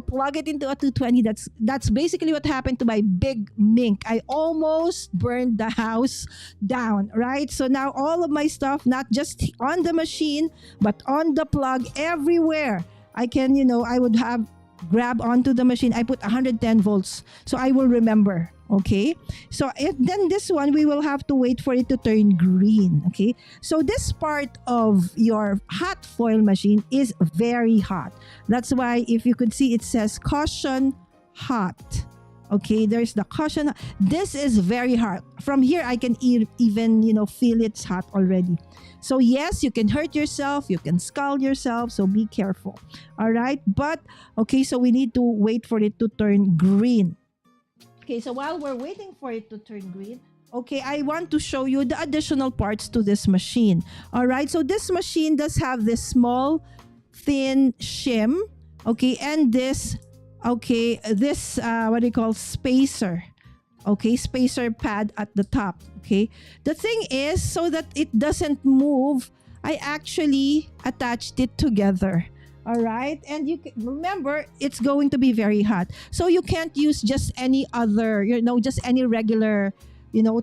plug it into a 220. That's basically what happened to my big mink. I almost burned the house down, right? So now all of my stuff, not just on the machine, but on the plug everywhere. I can, I would have grab onto the machine. I put 110 volts. So I will remember. Okay. So then this one, we will have to wait for it to turn green. Okay. So this part of your hot foil machine is very hot. That's why if you could see, it says caution hot. Okay, there's the caution. This is very hot. From here, I can even, feel it's hot already. So yes, you can hurt yourself. You can scald yourself. So be careful. All right. But, okay, so we need to wait for it to turn green. Okay, so while we're waiting for it to turn green, okay, I want to show you the additional parts to this machine. All right. So this machine does have this small, thin shim. Okay, and this... Okay, this, what do you call, spacer. Okay, spacer pad at the top. Okay, the thing is, so that it doesn't move, I actually attached it together. All right, and you can, remember, it's going to be very hot. So you can't use just any other, just any regular,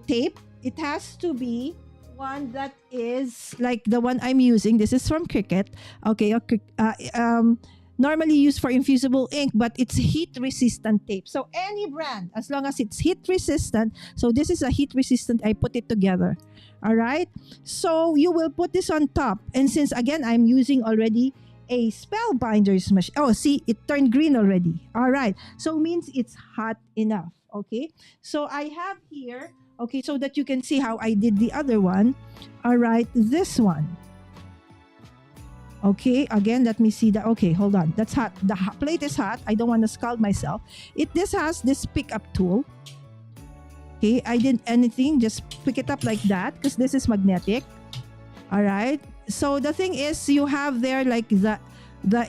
tape. It has to be one that is like the one I'm using. This is from Cricut. Okay, normally used for infusible ink, but it's heat resistant tape. So any brand, as long as it's heat resistant. So this is a heat resistant. I put it together. All right. So you will put this on top. And since again, I'm using already a spellbinders machine. Oh, see, it turned green already. All right. So means it's hot enough. Okay. So I have here, okay, so that you can see how I did the other one. All right. This one. Okay, again, let me see that. Okay, hold on. That's hot. The plate is hot. I don't want to scald myself. This has this pickup tool. Okay, I didn't anything. Just pick it up like that because this is magnetic. All right. So the thing is, you have there like the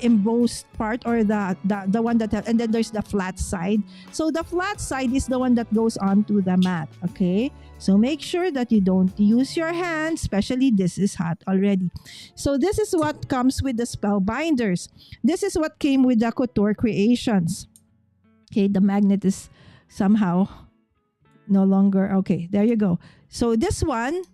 embossed part or the one that and then there's the flat side. So the flat side is the one that goes onto the mat. Okay. So make sure that you don't use your hands, especially this is hot already. So this is what comes with the spellbinders. This is what came with the Couture Creations. Okay, the magnet is somehow no longer. Okay, there you go. So this one,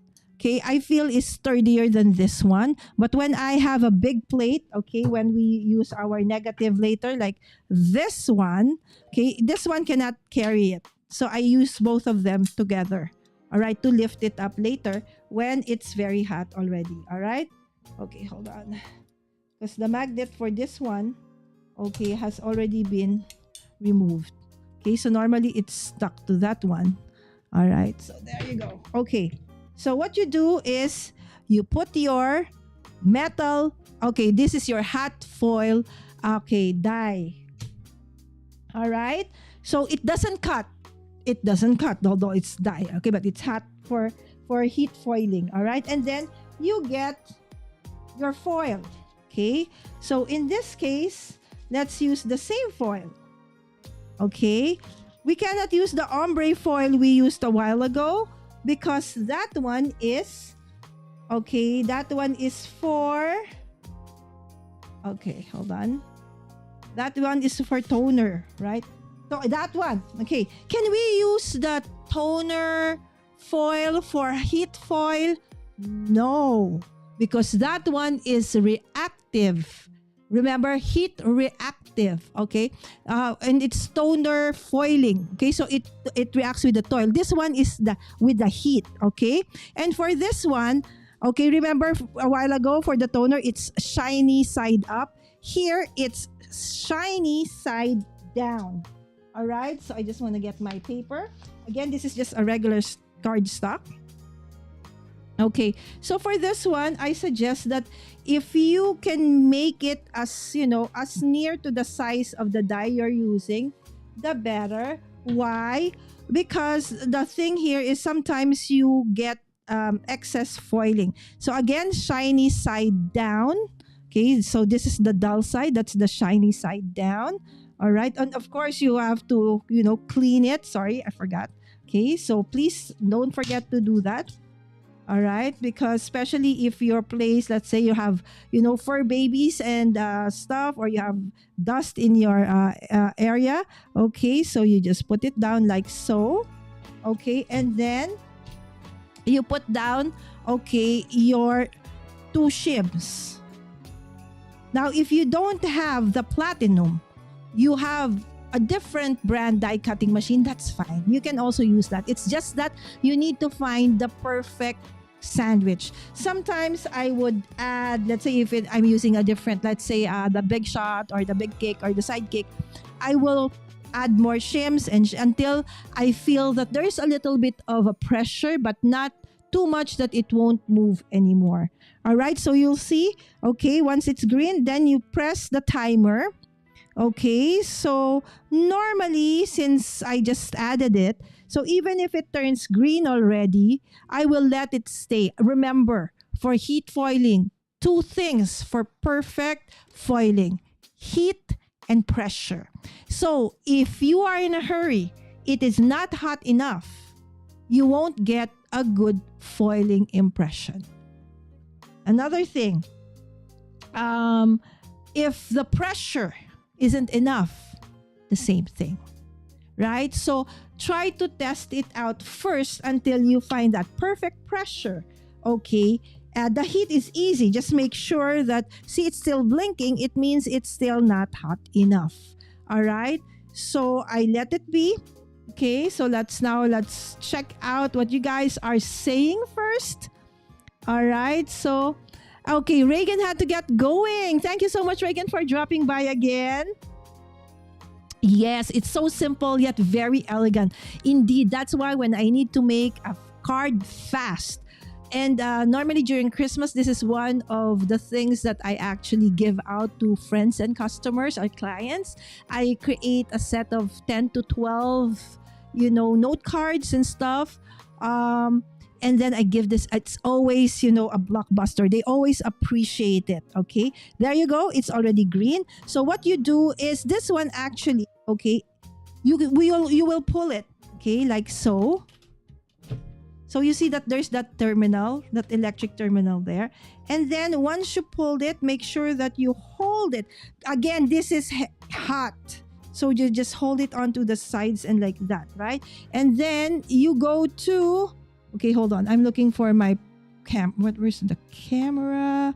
okay, I feel is sturdier than this one. But when I have a big plate, okay, when we use our negative later, like this one, okay, this one cannot carry it. So I use both of them together. All right, to lift it up later when it's very hot already. All right. Okay, hold on. Because the magnet for this one, okay, has already been removed. Okay, so normally it's stuck to that one. All right, so there you go. Okay, so what you do is you put your metal. Okay, this is your hot foil. Okay, die. All right, so it doesn't cut. It doesn't cut, although it's dye. Okay, but it's hot for heat foiling. All right, and then you get your foil. Okay, so in this case, let's use the same foil. Okay, we cannot use the ombre foil we used a while ago because that one is, okay, that one is for, okay, hold on. That one is for toner, right? So that one, okay. Can we use the toner foil for heat foil? No, because that one is reactive. Remember, heat reactive, okay? And it's toner foiling, okay? So it reacts with the oil. This one is with the heat, okay? And for this one, okay, remember a while ago for the toner, it's shiny side up. Here, it's shiny side down. All right, so I just want to get my paper. Again, this is just a regular cardstock. Okay, so for this one, I suggest that if you can make it as, as near to the size of the die you're using, the better. Why? Because the thing here is sometimes you get excess foiling. So again, shiny side down. Okay, so this is the dull side. That's the shiny side down. All right, and of course you have to, clean it. Sorry, I forgot. Okay, so please don't forget to do that. All right, because especially if your place, let's say you have, fur babies and stuff, or you have dust in your area. Okay, so you just put it down like so. Okay, and then you put down, okay, your two shims. Now, if you don't have the platinum, you have a different brand die cutting machine, that's fine. You can also use that. It's just that you need to find the perfect sandwich. Sometimes I would add, let's say if I'm using a different, let's say the big shot or the big cake or the side cake, I will add more shims and until I feel that there's a little bit of a pressure, but not too much that it won't move anymore. All right, so you'll see, okay, once it's green, then you press the timer. Okay, so normally since I just added it, so even if it turns green already, I will let it stay. Remember, for heat foiling, two things for perfect foiling: heat and pressure. So if you are in a hurry, it is not hot enough, you won't get a good foiling impression. Another thing, if the pressure isn't enough, the same thing, right? So try to test it out first until you find that perfect pressure. Okay, the heat is easy. Just make sure that, see, it's still blinking. It means it's still not hot enough. All right, so I let it be. Okay, so let's check out what you guys are saying first. All right, so okay, Reagan had to get going. Thank you so much, Reagan, for dropping by again. Yes, it's so simple yet very elegant. Indeed, that's why when I need to make a card fast, and normally during Christmas, this is one of the things that I actually give out to friends and customers or clients. I create a set of 10 to 12, note cards and stuff. And then I give this, it's always, a blockbuster. They always appreciate it. Okay, there you go. It's already green. So what you do is this one actually, okay, you will pull it, okay, like so. So you see that there's that terminal, that electric terminal there. And then once you pulled it, make sure that you hold it. Again, this is hot. So you just hold it onto the sides and like that, right? And then you go to, okay, hold on. I'm looking for my where's the camera?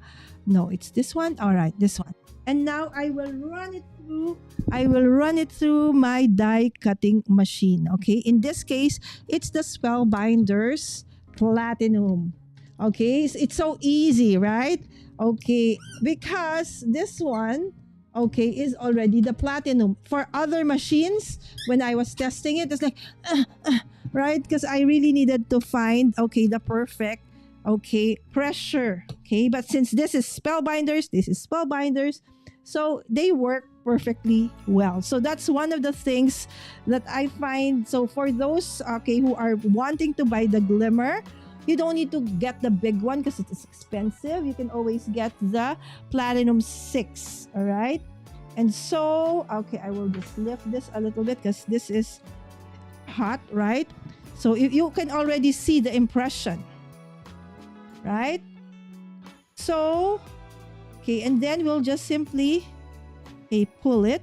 No, it's this one. All right, this one. And now I will run it through my die cutting machine. Okay, in this case, it's the Spellbinders Platinum. Okay, it's so easy, right? Okay, because this one, okay, is already the platinum. For other machines, when I was testing it, it's like, right? Because I really needed to find, okay, the perfect, okay, pressure. Okay, but since this is Spellbinders, so they work perfectly well. So that's one of the things that I find. So for those, okay, who are wanting to buy the Glimmer, you don't need to get the big one because it is expensive. You can always get the Platinum 6, all right? And so, okay, I will just lift this a little bit because this is hot, right? So you can already see the impression, right? So, okay, and then we'll just simply, okay, pull it.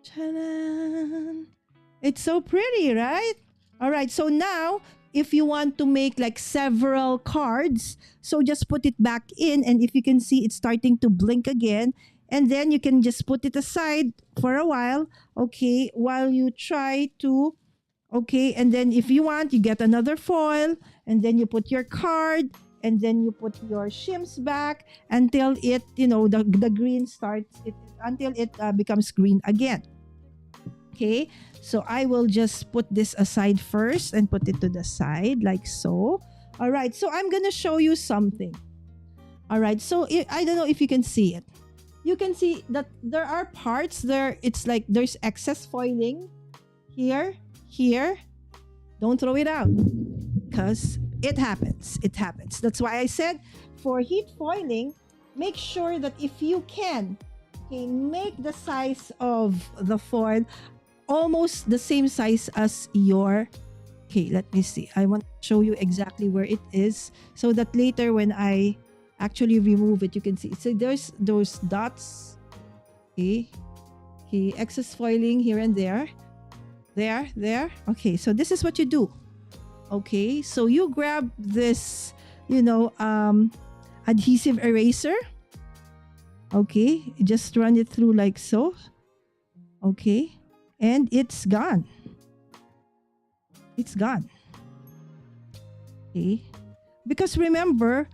Ta-da! It's so pretty, right? All right, so now if you want to make like several cards, so just put it back in, and if you can see, it's starting to blink again, and then you can just put it aside for a while, okay, while you try to, okay, and then if you want, you get another foil, and then you put your card, and then you put your shims back until it, the green starts, until it becomes green again. Okay, so I will just put this aside first and put it to the side like so. All right, so I'm gonna show you something. All right, so I don't know if you can see it. You can see that there are parts there. It's like there's excess foiling here, here. Don't throw it out because it happens. It happens. That's why I said for heat foiling, make sure that if you can, okay, make the size of the foil almost the same size as your. Okay, let me see. I want to show you exactly where it is so that later when I actually remove it, you can see. So there's those dots. Okay. Okay, excess foiling here and there. There. Okay, so this is what you do. Okay, so you grab this, adhesive eraser. Okay, just run it through like so. Okay, and it's gone. It's gone. Okay, because remember,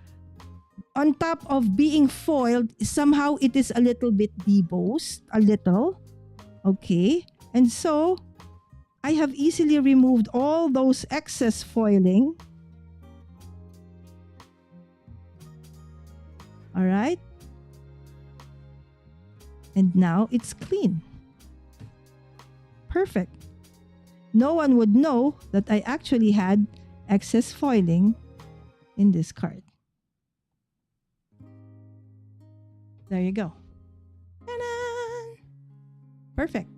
on top of being foiled, somehow it is a little bit debossed, a little. Okay, and so I have easily removed all those excess foiling. All right. And now it's clean. Perfect. No one would know that I actually had excess foiling in this card. There you go. Ta-da! Perfect.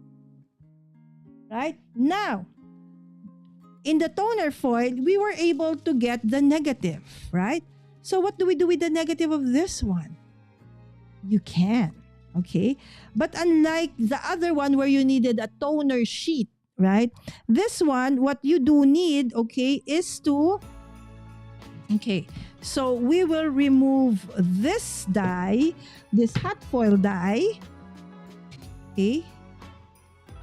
Right? Now, in the toner foil, we were able to get the negative, right? So what do we do with the negative of this one? You can, okay? But unlike the other one where you needed a toner sheet, right? This one, what you do need, okay, is to, okay, so we will remove this die, this hot foil die, okay?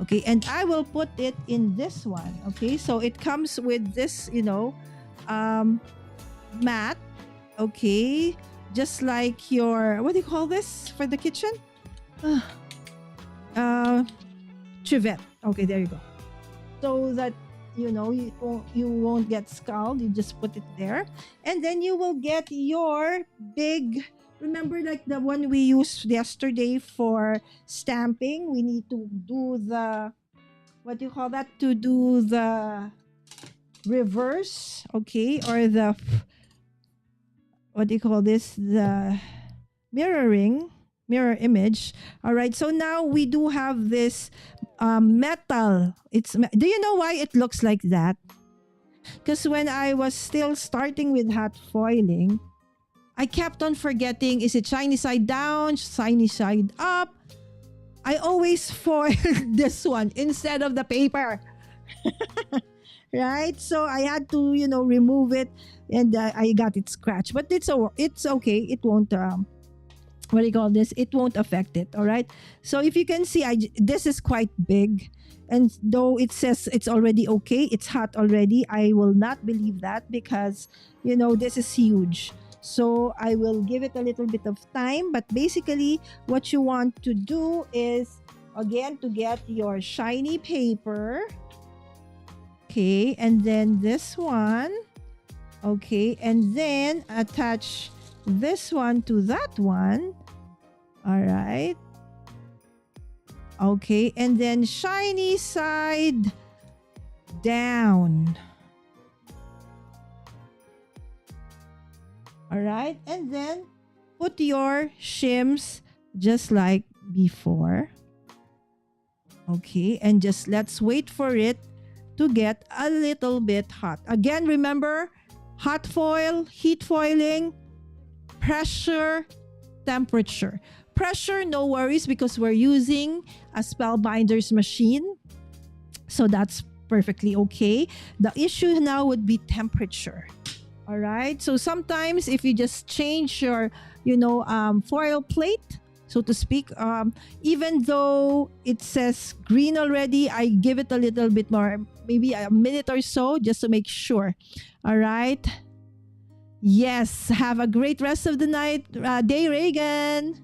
Okay, and I will put it in this one. Okay, so it comes with this, mat. Okay, just like your, what do you call this for the kitchen? Trivet. Okay, there you go. So that, you won't get scald. You just put it there. And then you will get your big, remember like the one we used yesterday for stamping? We need to do the, what do you call that? To do the reverse, okay? Or the, what do you call this? The mirror image. All right, so now we do have this metal. Do you know why it looks like that? Because when I was still starting with hot foiling, I kept on forgetting, is it shiny side down, shiny side up? I always foiled this one instead of the paper. Right? So I had to, remove it and I got it scratched. But it's okay. It won't, what do you call this? It won't affect it. All right? So if you can see, this is quite big. And though it says it's already okay, it's hot already, I will not believe that because, this is huge. So I will give it a little bit of time. But basically, what you want to do is, again, to get your shiny paper. Okay. And then this one. Okay. And then attach this one to that one. All right. Okay. And then shiny side down. All right, and then put your shims just like before. Okay, and just let's wait for it to get a little bit hot. Again, remember, hot foil, heat foiling, pressure, temperature. Pressure, no worries because we're using a Spellbinder's machine. So that's perfectly okay. The issue now would be temperature. All right. So sometimes if you just change your, foil plate, so to speak, even though it says green already, I give it a little bit more, maybe a minute or so, just to make sure. All right. Yes. Have a great rest of the night, day, Reagan.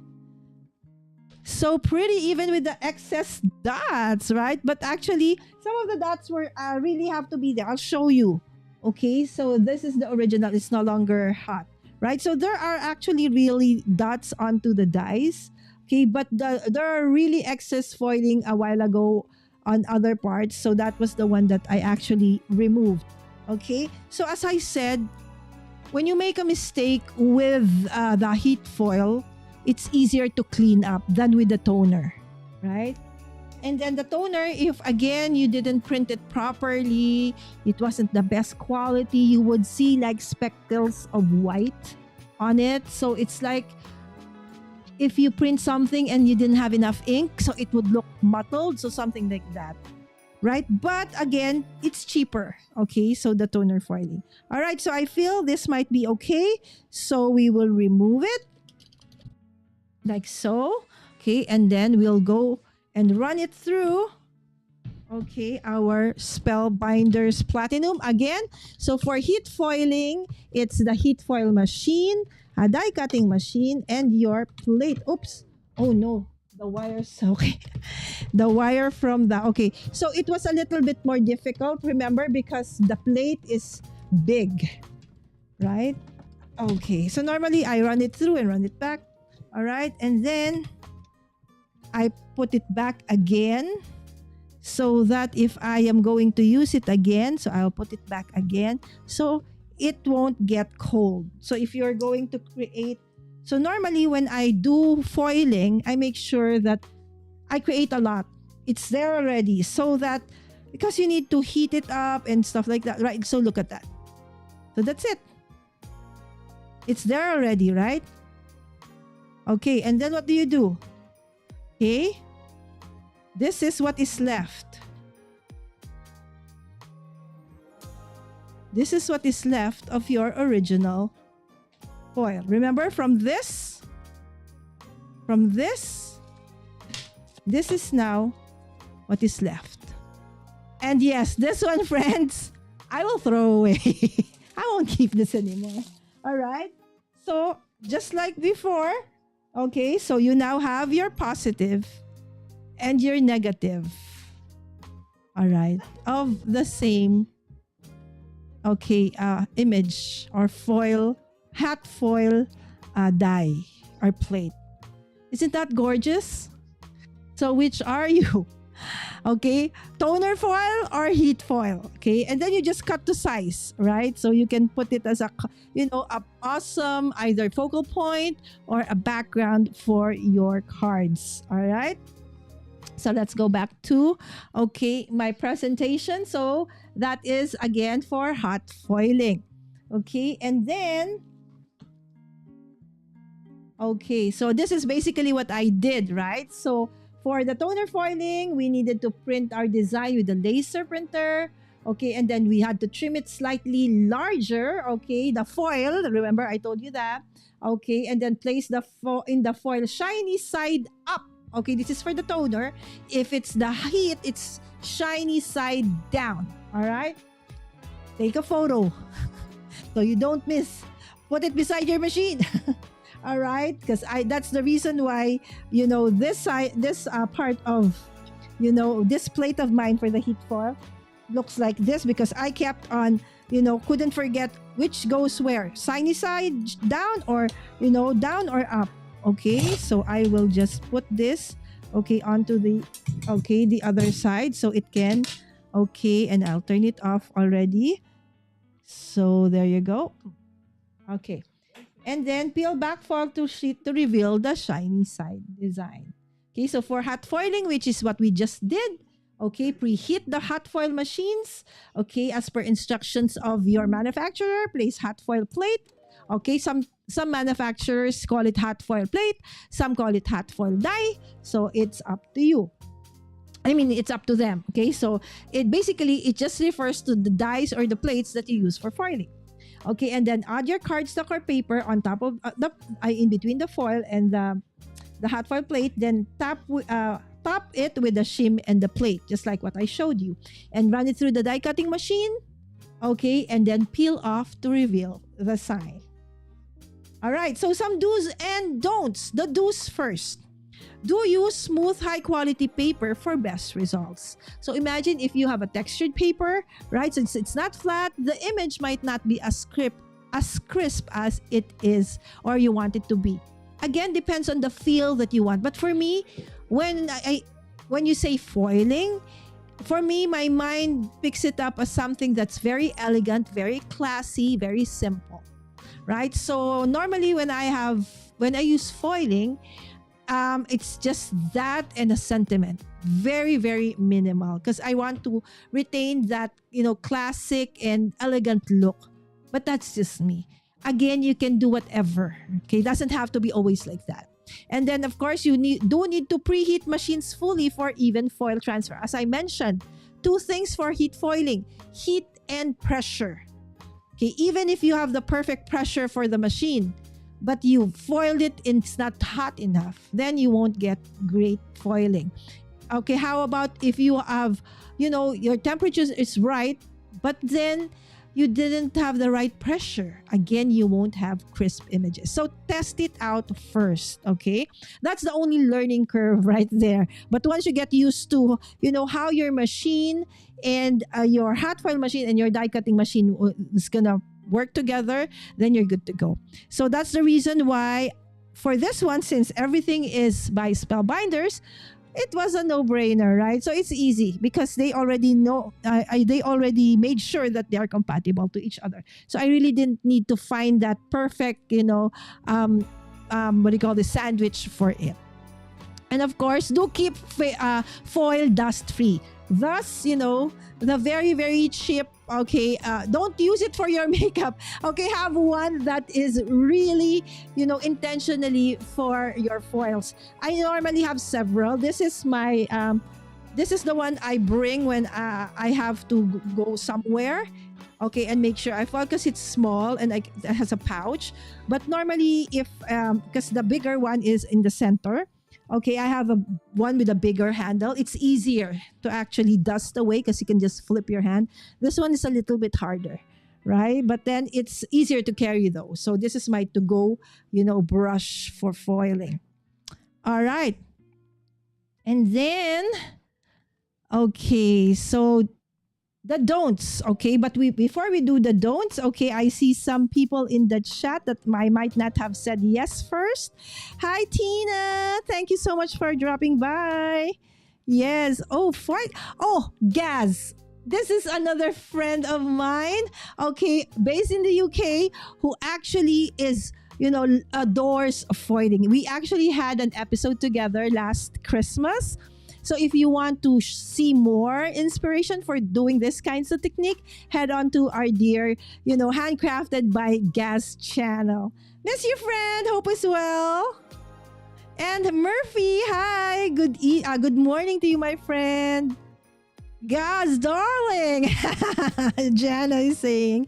so pretty even with the excess dots, right? But actually, some of the dots were really have to be there. I'll show you. Okay, so this is the original. It's no longer hot, right? So there are actually really dots onto the dies. Okay, but there are really excess foiling a while ago on other parts. So that was the one that I actually removed. Okay, so as I said, when you make a mistake with the heat foil, it's easier to clean up than with the toner, right? And then the toner, if again you didn't print it properly, it wasn't the best quality, you would see like speckles of white on it. So it's like if you print something and you didn't have enough ink, so it would look mottled, so something like that, right? But again, it's cheaper. Okay, so the toner foiling. All right, so I feel this might be okay. So we will remove it like so. Okay, and then we'll go and run it through. Okay, our Spellbinders Platinum again. So for heat foiling, it's the heat foil machine, a die cutting machine, and your plate. Oops. Oh no, the wires. Okay. The wire from the, okay. So it was a little bit more difficult, remember, because the plate is big, right? Okay, so normally I run it through and run it back. All right, and then I put it back again so that if I am going to use it again, so I'll put it back again so it won't get cold. So if you're going to create, so normally when I do foiling, I make sure that I create a lot. It's there already so that, because you need to heat it up and stuff like that, right? So look at that. So that's it. It's there already, right? Okay, and then what do you do? Okay, this is what is left. This is what is left of your original foil. Remember, from this, this is now what is left. And yes, this one, friends, I will throw away. I won't keep this anymore. All right, so just like before. Okay, so you now have your positive and your negative, all right, of the same, okay, image or foil, hat foil die or plate. Isn't that gorgeous? So which are you? Okay, toner foil or heat foil? Okay, and then you just cut to size, right? So you can put it as a, you know, a awesome either focal point or a background for your cards. All right, so let's go back to, okay, my presentation. So that is again for hot foiling. Okay, and then, okay, so this is basically what I did, right? So for the toner foiling, we needed to print our design with the laser printer. Okay, and then we had to trim it slightly larger. Okay, the foil, remember I told you that. Okay, and then place the in the foil shiny side up. Okay, this is for the toner. If it's the heat, it's shiny side down. All right, take a photo so you don't miss. Put it beside your machine. All right, because that's the reason why, you know, this side, this part of, you know, this plate of mine for the heat foil looks like this, because I kept on, you know, couldn't forget which goes where, shiny side down or, you know, down or up. Okay, so I will just put this, okay, onto the, okay, the other side so it can, okay, and I'll turn it off already. So there you go. Okay. And then peel back foil to sheet to reveal the shiny side design. Okay, so for hot foiling, which is what we just did, okay, preheat the hot foil machines. Okay, as per instructions of your manufacturer, place hot foil plate. Okay, some manufacturers call it hot foil plate, some call it hot foil die. So it's up to you. I mean, it's up to them. Okay, so it basically, it just refers to the dies or the plates that you use for foiling. Okay, and then add your cardstock or paper on top of in between the foil and the hot foil plate. Then top it with the shim and the plate, just like what I showed you, and run it through the die cutting machine. Okay, and then peel off to reveal the sign. All right, so some do's and don'ts. The do's first. Do use smooth, high quality paper for best results. So imagine if you have a textured paper, right? Since it's not flat, the image might not be as crisp as it is or you want it to be. Again, depends on the feel that you want. But for me, when you say foiling, for me, my mind picks it up as something that's very elegant, very classy, very simple, right? So normally when I use foiling, it's just that and a sentiment, very very minimal, because I want to retain that classic and elegant look. But that's just me. Again, you can do whatever. Okay, it doesn't have to be always like that. And then, of course, you do need to preheat machines fully for even foil transfer. As I mentioned, two things for heat foiling: heat and pressure. Okay, even if you have the perfect pressure for the machine, but you foiled it and it's not hot enough, then you won't get great foiling. Okay, how about if you have, your temperature is right, but then you didn't have the right pressure? Again, you won't have crisp images. So test it out first, okay? That's the only learning curve right there. But once you get used to, how your machine and your hot foil machine and your die cutting machine is gonna work together, then you're good to go. So that's the reason why for this one, since everything is by Spellbinders, it was a no-brainer, right? So it's easy because they already know, they already made sure that they are compatible to each other. So I really didn't need to find that perfect, what do you call this, sandwich for it. And of course, do keep foil dust-free. Thus, the very, very cheap, okay, don't use it for your makeup. Okay, have one that is really, intentionally for your foils. I normally have several. This is my, this is the one I bring when I have to go somewhere. Okay, and make sure I focus it's small and it has a pouch. But normally, because the bigger one is in the center, okay, I have one with a bigger handle. It's easier to actually dust away because you can just flip your hand. This one is a little bit harder, right? But then it's easier to carry though. So this is my to-go, brush for foiling. All right. And then, okay, so the don'ts, okay? But before we do the don'ts, okay, I see some people in the chat that I might not have said yes first. Hi, Tina. Thank you so much for dropping by. Yes. Oh, Gaz. This is another friend of mine, okay, based in the UK, who actually is, adores foiling. We actually had an episode together last Christmas. So if you want to see more inspiration for doing this kinds of technique, head on to our dear, handcrafted by Gaz channel. Miss you, friend. Hope as well. And Murphy, hi. Good morning to you, my friend. Gaz, darling. Jana is saying,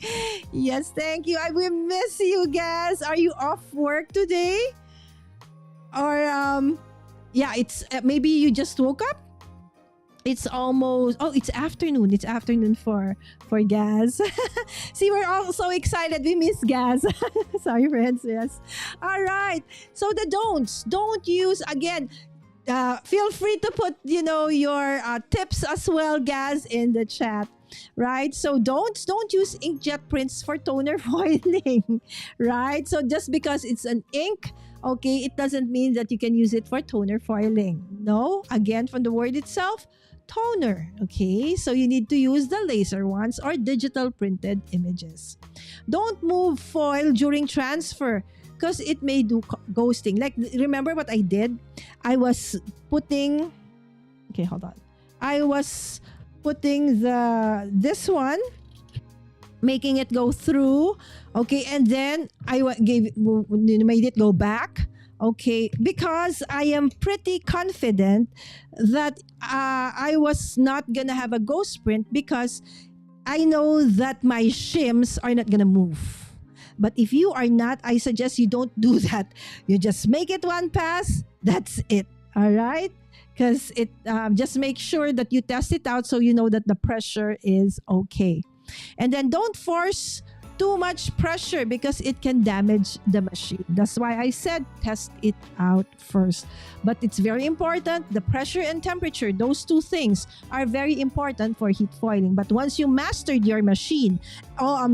yes, thank you. I will miss you, Gaz. Are you off work today? Or yeah, it's maybe you just woke up. It's almost it's afternoon. It's afternoon for Gaz. See, we're all so excited. We miss Gaz. Sorry, friends. Yes. All right. So the don'ts. Don't use again. Feel free to put your tips as well, Gaz, in the chat. Right? So don't use inkjet prints for toner foiling. Right? So just because it's an ink, okay, it doesn't mean that you can use it for toner foiling. No, again, from the word itself, toner. Okay, so you need to use the laser ones or digital printed images. Don't move foil during transfer because it may do ghosting. Like, remember what I did? I was putting, okay, hold on. I was putting this one, making it go through, okay, and then I made it go back, okay, because I am pretty confident that I was not gonna have a ghost print because I know that my shims are not gonna move. But if you are not, I suggest you don't do that. You just make it one pass. That's it. All right. Because it just make sure that you test it out so you know that the pressure is okay. And then don't force too much pressure because it can damage the machine. That's why I said test it out first. But it's very important. The pressure and temperature, those two things are very important for heat foiling. But once you mastered your machine,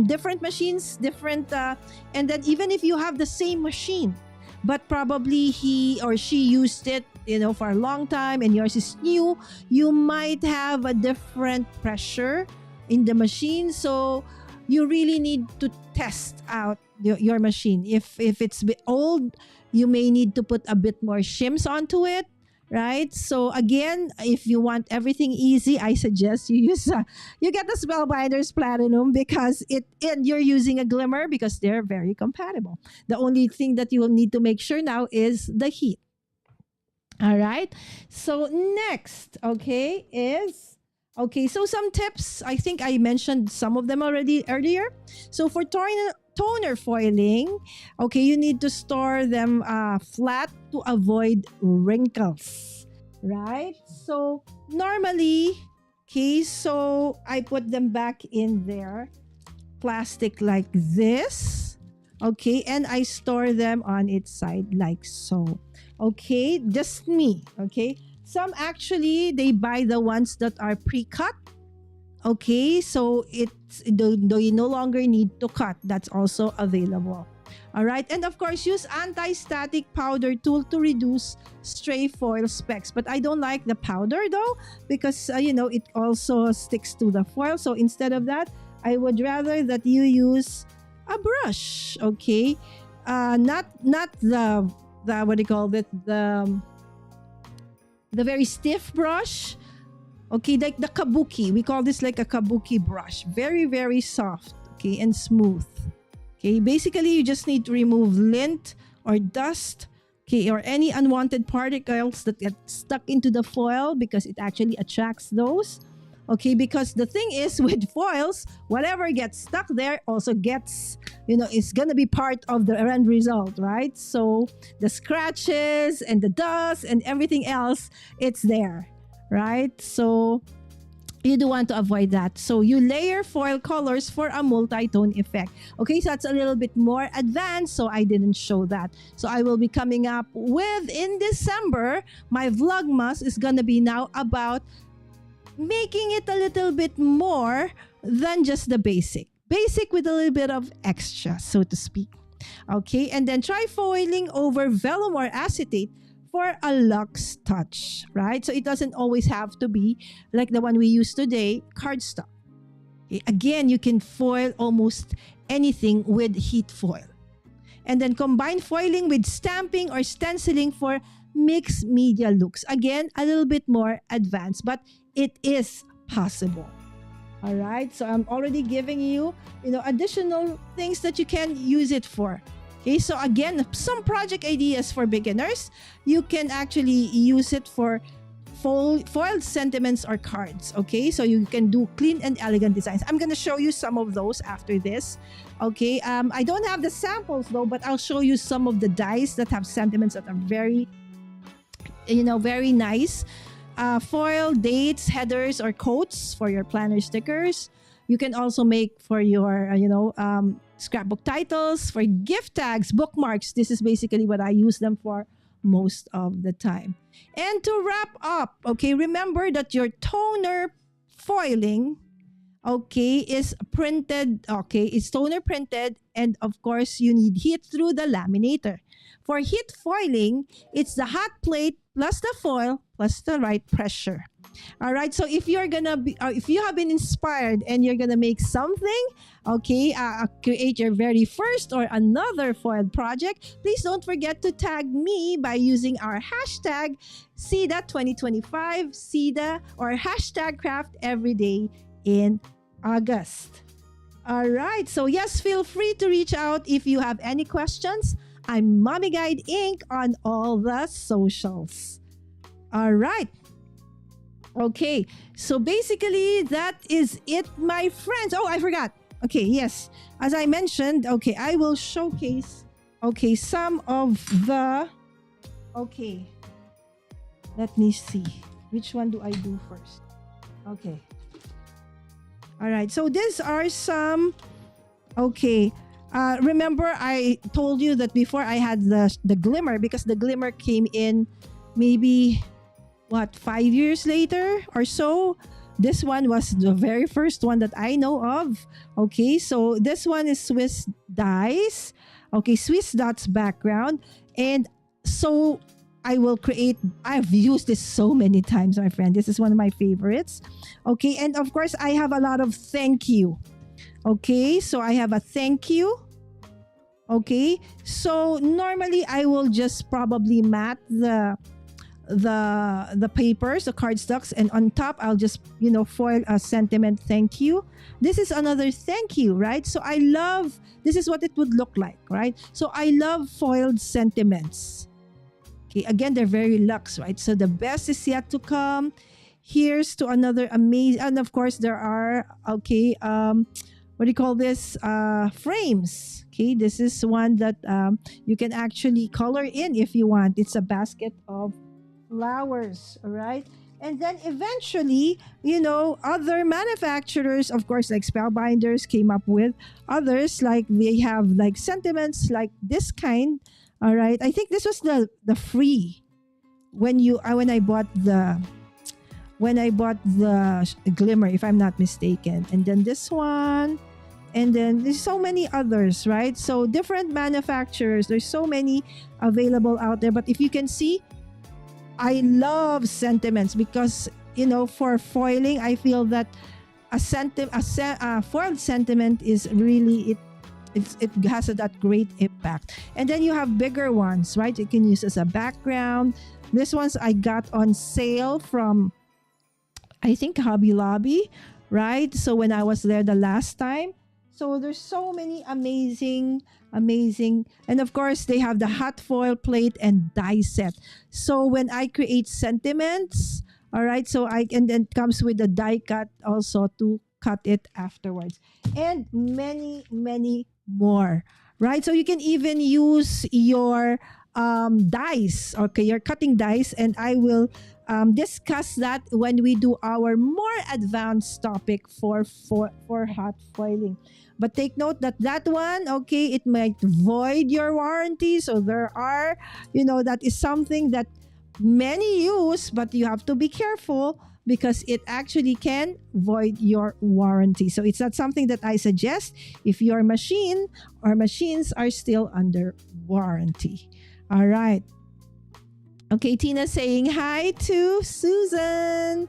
different machines, different, and then even if you have the same machine, but probably he or she used it, for a long time and yours is new, you might have a different pressure in the machine. So you really need to test out your machine. If it's a bit old, you may need to put a bit more shims onto it, right? So again, if you want everything easy, I suggest you get the Spellbinders Platinum because and you're using a Glimmer because they're very compatible. The only thing that you will need to make sure now is the heat. All right. So next, so some tips. I think I mentioned some of them already earlier. So for toner foiling, you need to store them flat to avoid wrinkles, right? So normally, so I put them back in there, plastic like this, and I store them on its side like so. Just me. Some actually they buy the ones that are pre-cut. So you no longer need to cut. That's also available. All right, and of course use anti-static powder tool to reduce stray foil specks. But I don't like the powder though because it also sticks to the foil. So instead of that, I would rather that you use a brush. Not the what do you call it, the very stiff brush, like the kabuki. We call this like a kabuki brush, very very soft, and smooth. Basically you just need to remove lint or dust, or any unwanted particles that get stuck into the foil because it actually attracts those. Because the thing is with foils, whatever gets stuck there also gets, it's gonna be part of the end result, right? So the scratches and the dust and everything else, it's there, right? So you do want to avoid that. So you layer foil colors for a multi-tone effect. So that's a little bit more advanced, so I didn't show that. So I will be coming up with, in December, my Vlogmas is gonna be now about making it a little bit more than just the basic with a little bit of extra, so to speak. And then try foiling over vellum or acetate for a luxe touch, right? So it doesn't always have to be like the one we use today, cardstock. Again, you can foil almost anything with heat foil. And then combine foiling with stamping or stenciling for mixed media looks. Again, a little bit more advanced, but it is possible. All right, so I'm already giving you, additional things that you can use it for. So again, some project ideas for beginners. You can actually use it for foiled sentiments or cards. So you can do clean and elegant designs. I'm going to show you some of those after this. I don't have the samples though, but I'll show you some of the dies that have sentiments that are very, very nice. Foil dates, headers, or quotes for your planner stickers. You can also make for your, scrapbook titles, for gift tags, bookmarks. This is basically what I use them for most of the time. And to wrap up, remember that your toner foiling, is printed, it's toner printed, and of course you need heat through the laminator. For heat foiling, it's the hot plate plus the foil plus the right pressure. All right, so if you're gonna be, if you have been inspired and you're gonna make something, create your very first or another foiled project, please don't forget to tag me by using our hashtag CEDA 2025, CEDA, or hashtag craft everyday in August. All right, so yes, feel free to reach out if you have any questions. I'm Mommy Guide Inc. on all the socials. All right. So basically that is it, my friends. Oh, I forgot. Yes. As I mentioned, I will showcase, some of the, let me see. Which one do I do first? All right. So these are some, Okay. Remember, I told you that before I had the glimmer, because the glimmer came in maybe what 5 years later or so. This one was the very first one that I know of. Okay, so this one is Swiss dies. Okay, Swiss dots background, and so I will create. I've used this so many times, my friend. This is one of my favorites. Okay, and of course I have a lot of thank you. Okay, so I have a thank you. Okay, so normally I will just probably mat the papers, the cardstocks, and on top I'll just foil a sentiment thank you. This is another thank you, right? So I love, this is what it would look like, right? So I love foiled sentiments. Okay, again, they're very luxe, right? So the best is yet to come. Here's to another amazing, and of course there are, okay, what do you call this? Frames. Okay, this is one that you can actually color in if you want. It's a basket of flowers, all right? And then eventually, other manufacturers, of course, like Spellbinders came up with others, like they have like sentiments like this kind, all right? I think this was the free when I bought the glimmer, if I'm not mistaken. And then this one, and then there's so many others, right? So different manufacturers, there's so many available out there. But if you can see, I love sentiments because, for foiling, I feel that a foiled sentiment is really, it has that great impact. And then you have bigger ones, right? You can use as a background. This one's I got on sale from, I think, Hobby Lobby, right? So when I was there the last time. So there's so many amazing. And of course, they have the hot foil plate and die set. So when I create sentiments, all right, so and then comes with the die cut also to cut it afterwards. And many, many more, right? So you can even use your dice, okay, your cutting dice, and I will discuss that when we do our more advanced topic for hot foiling. But take note that one, okay, it might void your warranty. So there are, that is something that many use, but you have to be careful because it actually can void your warranty. So it's not something that I suggest if your machine or machines are still under warranty. All right. Okay, Tina saying hi to Susan.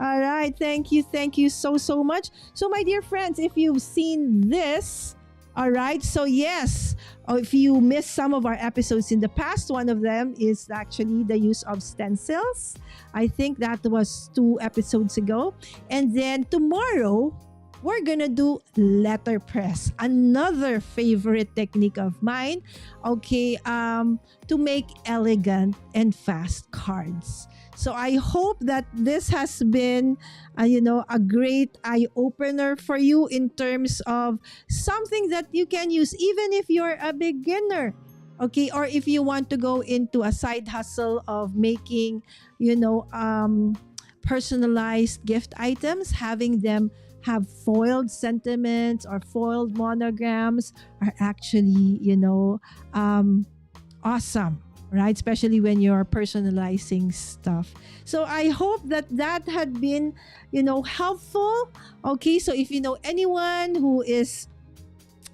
All right, thank you so much. So my dear friends, if you've seen this, all right, so yes, if you missed some of our episodes in the past, one of them is actually the use of stencils. I think that was 2 episodes ago. And then tomorrow, we're gonna do letterpress, another favorite technique of mine, okay, to make elegant and fast cards. So I hope that this has been, a great eye-opener for you in terms of something that you can use even if you're a beginner, okay? Or if you want to go into a side hustle of making, personalized gift items, having them have foiled sentiments or foiled monograms are actually, awesome. Right? Especially when you're personalizing stuff. So I hope that had been, helpful. Okay. So if you know anyone who is,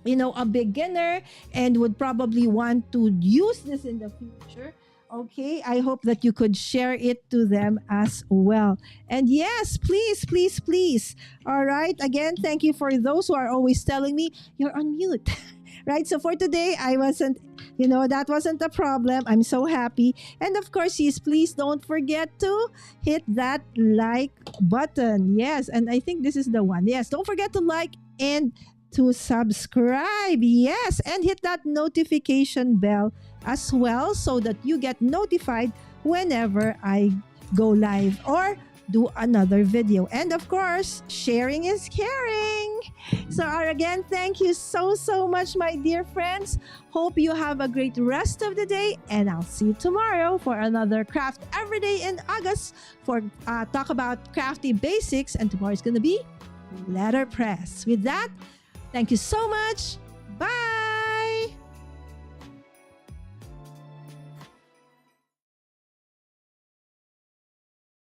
a beginner and would probably want to use this in the future, okay, I hope that you could share it to them as well. And yes, please. All right. Again, thank you for those who are always telling me you're on mute. Right? So for today, I wasn't, that wasn't a problem. I'm so happy. And of course, yes, please don't forget to hit that like button. Yes. And I think this is the one. Yes. Don't forget to like and to subscribe. Yes. And hit that notification bell as well so that you get notified whenever I go live or do another video. And of course, sharing is caring. So again, thank you so much, my dear friends. Hope you have a great rest of the day, and I'll see you tomorrow for another Craft Everyday in August for talk about crafty basics. And tomorrow is going to be letterpress. With that, Thank you so much. Bye!